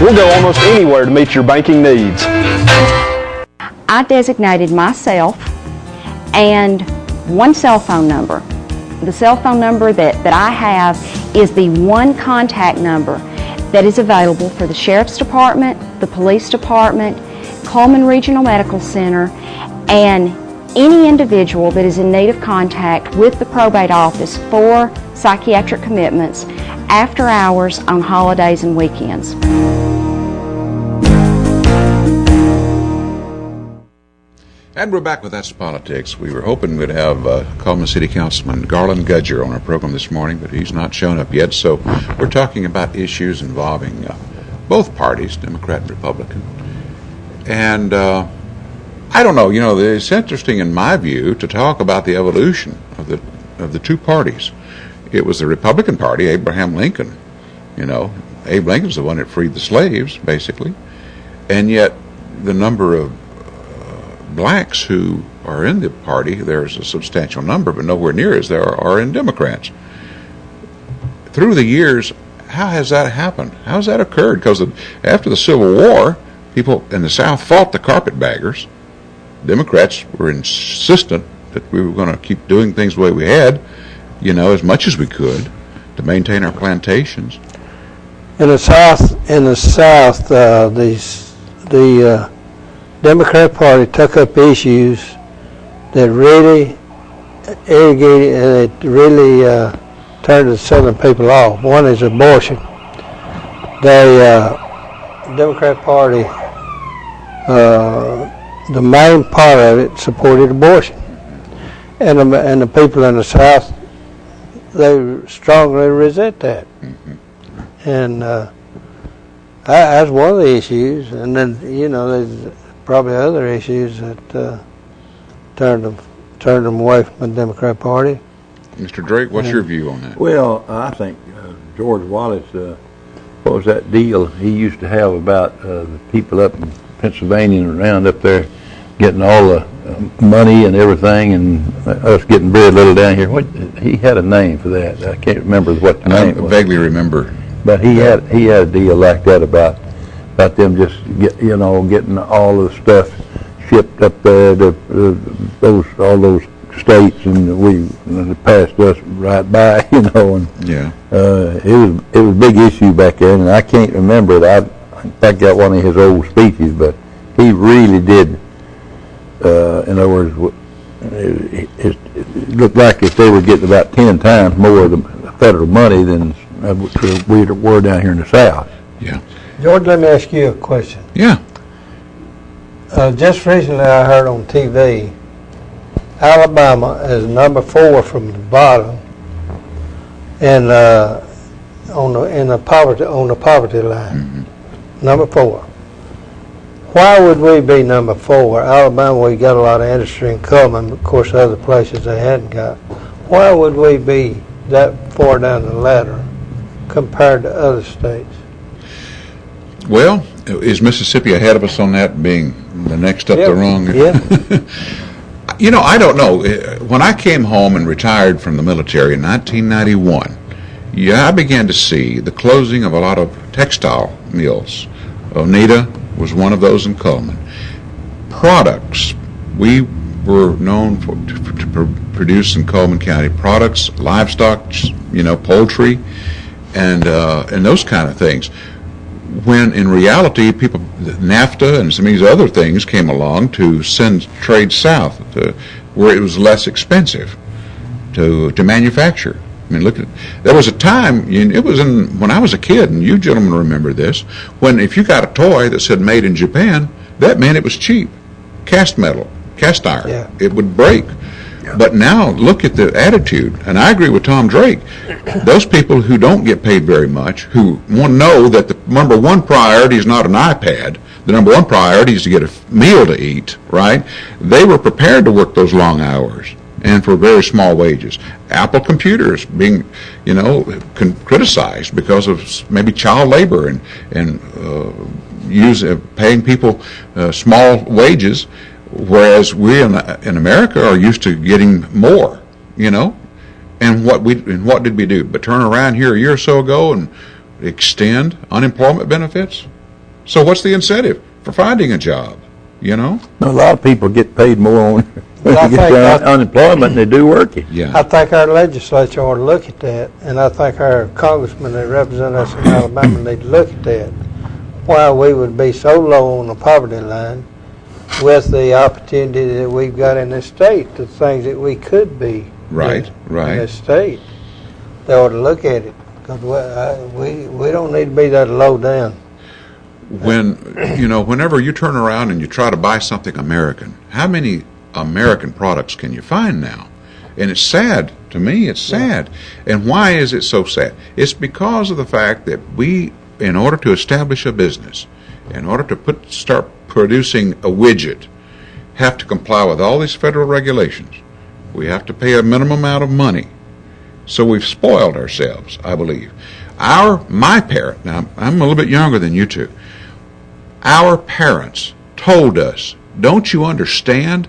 We'll go almost anywhere to meet your banking needs. I designated myself and one cell phone number. The cell phone number that I have is the one contact number that is available for the Sheriff's Department, the Police Department, Coleman Regional Medical Center, and any individual that is in need of contact with the probate office for psychiatric commitments after hours on holidays and weekends. And we're back with That's Politics. We were hoping we'd have Coleman City Councilman Garland Gudger on our program this morning, but he's not shown up yet. So we're talking about issues involving both parties, Democrat and Republican. And I don't know, you know, it's interesting in my view to talk about the evolution of the two parties. It was the Republican Party, Abraham Lincoln. You know, Abe Lincoln's the one that freed the slaves, basically. And yet the number of blacks who are in the party, there's a substantial number, but nowhere near as there are in Democrats. Through the years, how has that happened? How has that occurred? Because after the Civil War, people in the South fought the carpetbaggers. Democrats were insistent that we were going to keep doing things the way we had, you know, as much as we could to maintain our plantations. In the South, the Democrat Party took up issues that really irrigated and it really turned the Southern people off. One is abortion. The Democrat Party, the main part of it supported abortion, and the people in the South, they strongly resent that. And that's one of the issues. And then, you know, there's probably other issues that turned them away from the Democrat Party. Mr. Drake, what's your view on that? Well, I think George Wallace, what was that deal he used to have about the people up in Pennsylvania and around up there getting all the money and everything, and us getting very little down here. He had a name for that. I can't remember what the name was. I vaguely remember. But he had a deal like that about them just getting all the stuff shipped up there to all those states, and it passed us right by, you know. And yeah, it was a big issue back then, and I can't remember it. I got one of his old speeches, but he really did. In other words, it looked like if they were getting about 10 times more of the federal money than we were down here in the South. Yeah. George, let me ask you a question. Yeah. Just recently I heard on TV, Alabama is number 4 from the bottom, and on the poverty line, number 4. Why would we be number 4? Alabama, we got a lot of industry in Coleman, of course other places they hadn't got. Why would we be that far down the ladder compared to other states? Well, is Mississippi ahead of us on that, being the next up the rung? Yeah. You know, I don't know. When I came home and retired from the military in 1991, I began to see the closing of a lot of textile mills. Oneida was one of those in Coleman. Products. We we're known to produce in Coleman County products, livestock, poultry, and those kind of things. When in reality, NAFTA and some of these other things came along to send trade south, where it was less expensive to manufacture. I mean, there was a time, it was when I was a kid, and you gentlemen remember this, when if you got a toy that said made in Japan, that meant it was cheap. Cast iron. Yeah. It would break. Yeah. But now, look at the attitude, and I agree with Tom Drake. Those people who don't get paid very much, who want to know that the number one priority is not an iPad, the number one priority is to get a meal to eat, right? They were prepared to work those long hours and for very small wages. Apple computers being, criticized because of maybe child labor and paying people small wages, whereas we in America are used to getting more, And what did we do? But turn around here a year or so ago and extend unemployment benefits? So what's the incentive for finding a job? A lot of people get paid more when they get unemployment than they do working. Yeah. I think our legislature ought to look at that, and I think our congressmen that represent us in Alabama need to look at that. Why we would be so low on the poverty line with the opportunity that we've got in this state, the things that we could be right in this state. They ought to look at it, because we don't need to be that low down. Whenever you turn around and you try to buy something American, how many American products can you find now? And it's sad. To me, it's sad. And why is it so sad? It's because of the fact that we, in order to establish a business, in order to start producing a widget, have to comply with all these federal regulations. We have to pay a minimum amount of money. So we've spoiled ourselves, I believe. My parent, now I'm a little bit younger than you two, our parents told us, don't you understand?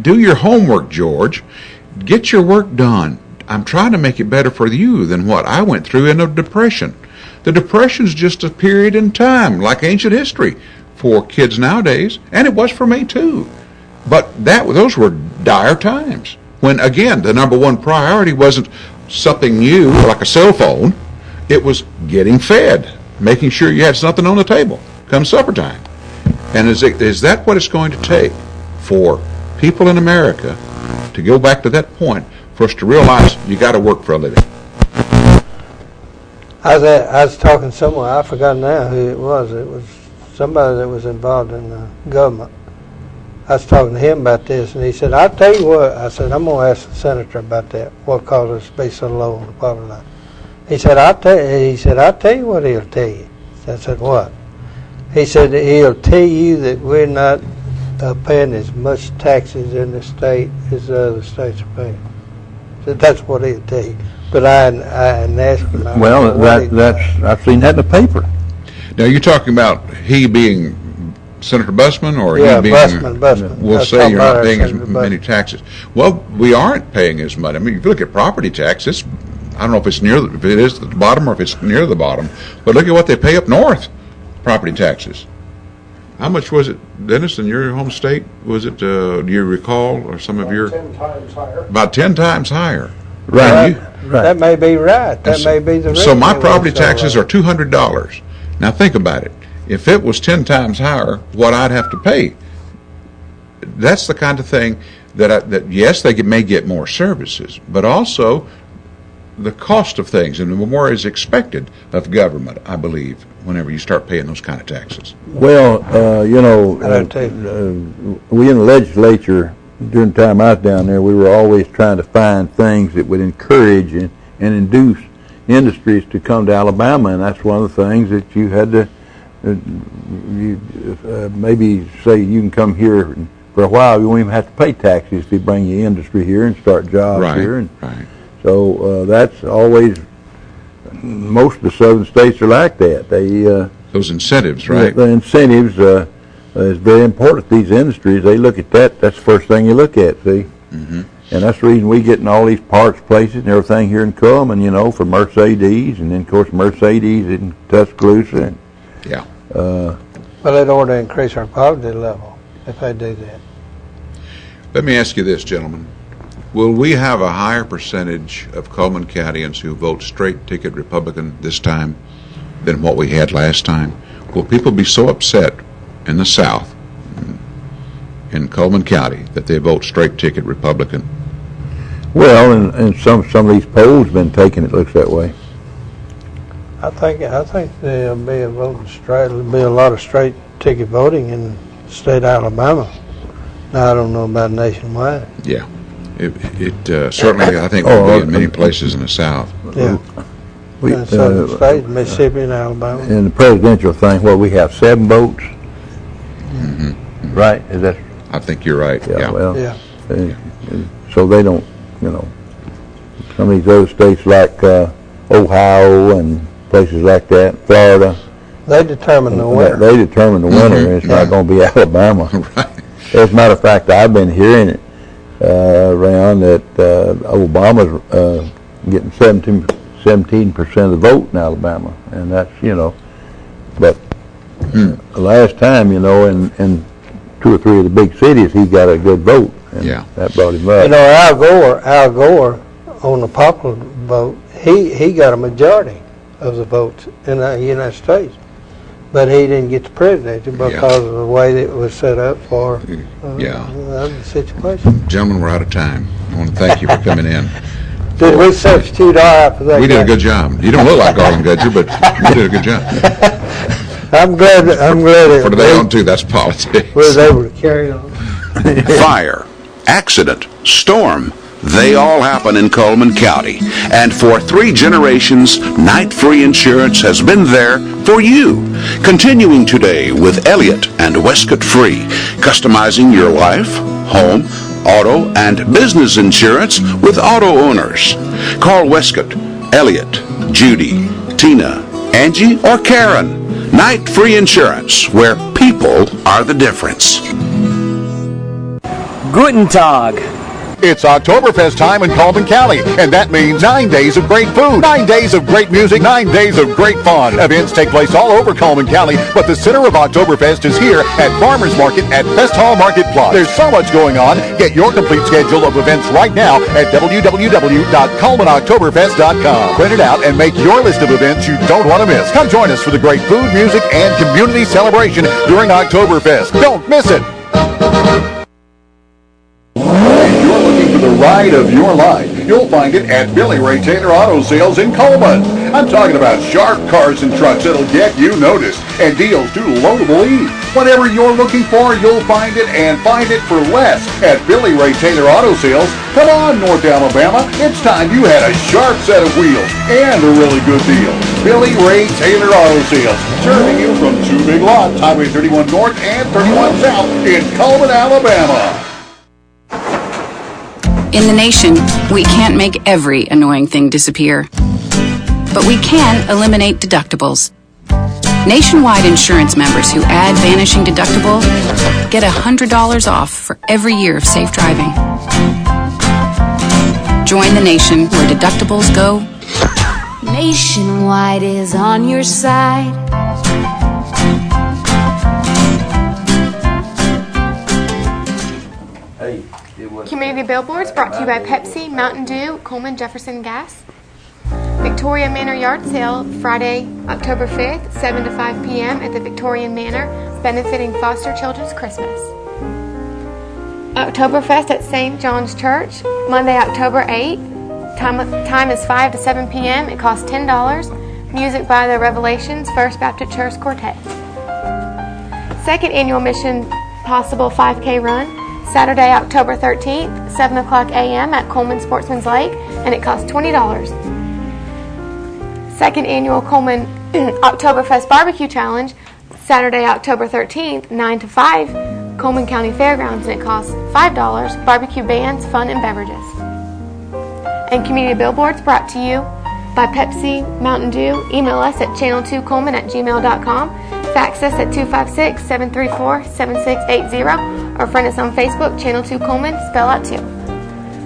Do your homework, George. Get your work done. I'm trying to make it better for you than what I went through in the Depression. The Depression's just a period in time, like ancient history, for kids nowadays, and it was for me too. But those were dire times, when again, the number one priority wasn't something new, like a cell phone. It was getting fed, making sure you had something on the table come supper time. And is that what it's going to take for people in America to go back to that point, for us to realize you got to work for a living? I was talking somewhere, I forgot now who it was. It was somebody that was involved in the government. I was talking to him about this, and he said, I'll tell you what. I said, I'm going to ask the senator about that, what caused us to be so low on the poverty line. He said, I'll tell you what he'll tell you. I said, what? He said that he'll tell you that we're not paying as much taxes in the state as the other states are paying. So that's what he'll tell you. But I asked him. Well, I've seen that in the paper. Now you're talking about he being Senator Bussmann, or he being Bussmann. We'll say you're not paying as many taxes. Well, we aren't paying as much. I mean, if you look at property taxes, I don't know if it is at the bottom or if it's near the bottom, but look at what they pay up north, property taxes. How much was it, Dennis, in your home state? Was it, do you recall, or some of your? 10 times higher. About 10 times higher. Right. That may be right. That may be the reason. So my property taxes are $200. Now think about it. If it was 10 times higher, what I'd have to pay. That's the kind of thing that yes, they may get more services, but also the cost of things, and more is expected of government, I believe, whenever you start paying those kind of taxes. Well, we in the legislature, during the time I was down there, we were always trying to find things that would encourage and induce industries to come to Alabama, and that's one of the things that you had to maybe say you can come here for a while. You won't even have to pay taxes if you bring your industry here and start jobs here. Right. So that's always, most of the southern states are like that. Those incentives, right? The incentives is very important. These industries, they look at that. That's the first thing you look at, see? Mm-hmm. And that's the reason we get in all these parts places and everything here in Cullman, for Mercedes, and then, of course, Mercedes in Tuscaloosa. And, yeah. Well, it ought to increase our poverty level if they do that. Let me ask you this, gentlemen. Will we have a higher percentage of Coleman Countyans who vote straight ticket Republican this time than what we had last time? Will people be so upset in the South, in Coleman County, that they vote straight ticket Republican? Well, and some of these polls been taken, it looks that way. I think there'll be a voting straight. There'll be a lot of straight ticket voting in the state of Alabama. Now I don't know about nationwide. Yeah, it certainly I think will be in many places in the South. Yeah, in southern states, Mississippi and Alabama. In the presidential thing, we have 7 votes, right? Is that? I think you're right. Yeah. Well, so they don't, some of these other states like Ohio and places like that, Florida. They determine the winner. They determine the winner, and it's not going to be Alabama. Right. As a matter of fact, I've been hearing it around that Obama's getting 17% of the vote in Alabama, and that's, but last time, in 2 or 3 of the big cities, he got a good vote, and that brought him up. Al Gore, on the popular vote, he got a majority of the votes in the United States, but he didn't get the presidency because of the way that it was set up for the situation. Gentlemen, we're out of time. I want to thank you for coming in. Did we substitute our for that? We did a good job. You don't look like Garland Gudger, but you did a good job. I'm glad. For today on too, that's politics. Was able to carry on. Fire, accident, storm, they all happen in Coleman County. And for 3 generations, Night Free Insurance has been there for you. Continuing today with Elliott and Westcott Free, customizing your life, home, auto, and business insurance with auto owners. Call Westcott, Elliott, Judy, Tina, Angie, or Karen. Night Free Insurance, where people are the difference. Guten Tag. It's Oktoberfest time in Coleman County, and that means 9 days of great food, 9 days of great music, 9 days of great fun. Events take place all over Coleman County, but the center of Oktoberfest is here at Farmers Market at Fest Hall Market Plus. There's so much going on. Get your complete schedule of events right now at www.colemanoktoberfest.com. Print it out and make your list of events you don't want to miss. Come join us for the great food, music, and community celebration during Oktoberfest. Don't miss it. The ride of your life. You'll find it at Billy Ray Taylor Auto Sales in Coleman. I'm talking about sharp cars and trucks that'll get you noticed, and deals too low to believe. Whatever you're looking for, you'll find it, and find it for less at Billy Ray Taylor Auto Sales. Come on, North Alabama. It's time you had a sharp set of wheels and a really good deal. Billy Ray Taylor Auto Sales, serving you from 2 big lots, Highway 31 North and 31 South in Coleman, Alabama. In the nation, we can't make every annoying thing disappear, but we can eliminate deductibles. Nationwide insurance members who add Vanishing Deductible get $100 off for every year of safe driving. Join the nation where deductibles go. Nationwide is on your side. Community Billboards brought to you by Pepsi, Mountain Dew, Coleman Jefferson Gas. Victoria Manor Yard Sale, Friday, October 5th, 7 to 5 p.m. at the Victorian Manor, benefiting Foster Children's Christmas. Oktoberfest at St. John's Church, Monday, October 8th. Time is 5 to 7 p.m. It costs $10. Music by the Revelations First Baptist Church Quartet. Second annual Mission Possible 5K Run, Saturday, October 13th, 7 o'clock a.m. at Coleman Sportsman's Lake, and it costs $20. Second annual Coleman Oktoberfest Barbecue Challenge, Saturday, October 13th, 9 to 5, Coleman County Fairgrounds, and it costs $5. Barbecue bands, fun, and beverages. And Community Billboards brought to you by Pepsi, Mountain Dew. Email us at channel2coleman@gmail.com. Fax us at 256-734-7680 or friend us on Facebook, Channel 2 Coleman, spell out 2.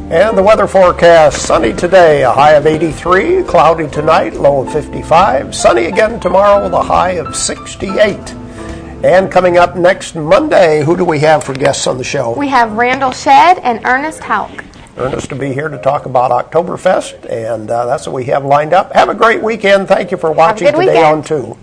And the weather forecast, sunny today, a high of 83, cloudy tonight, low of 55, sunny again tomorrow with a high of 68. And coming up next Monday, who do we have for guests on the show? We have Randall Shedd and Ernest Hauk. Ernest will be here to talk about Oktoberfest, and that's what we have lined up. Have a great weekend. Thank you for watching today on 2.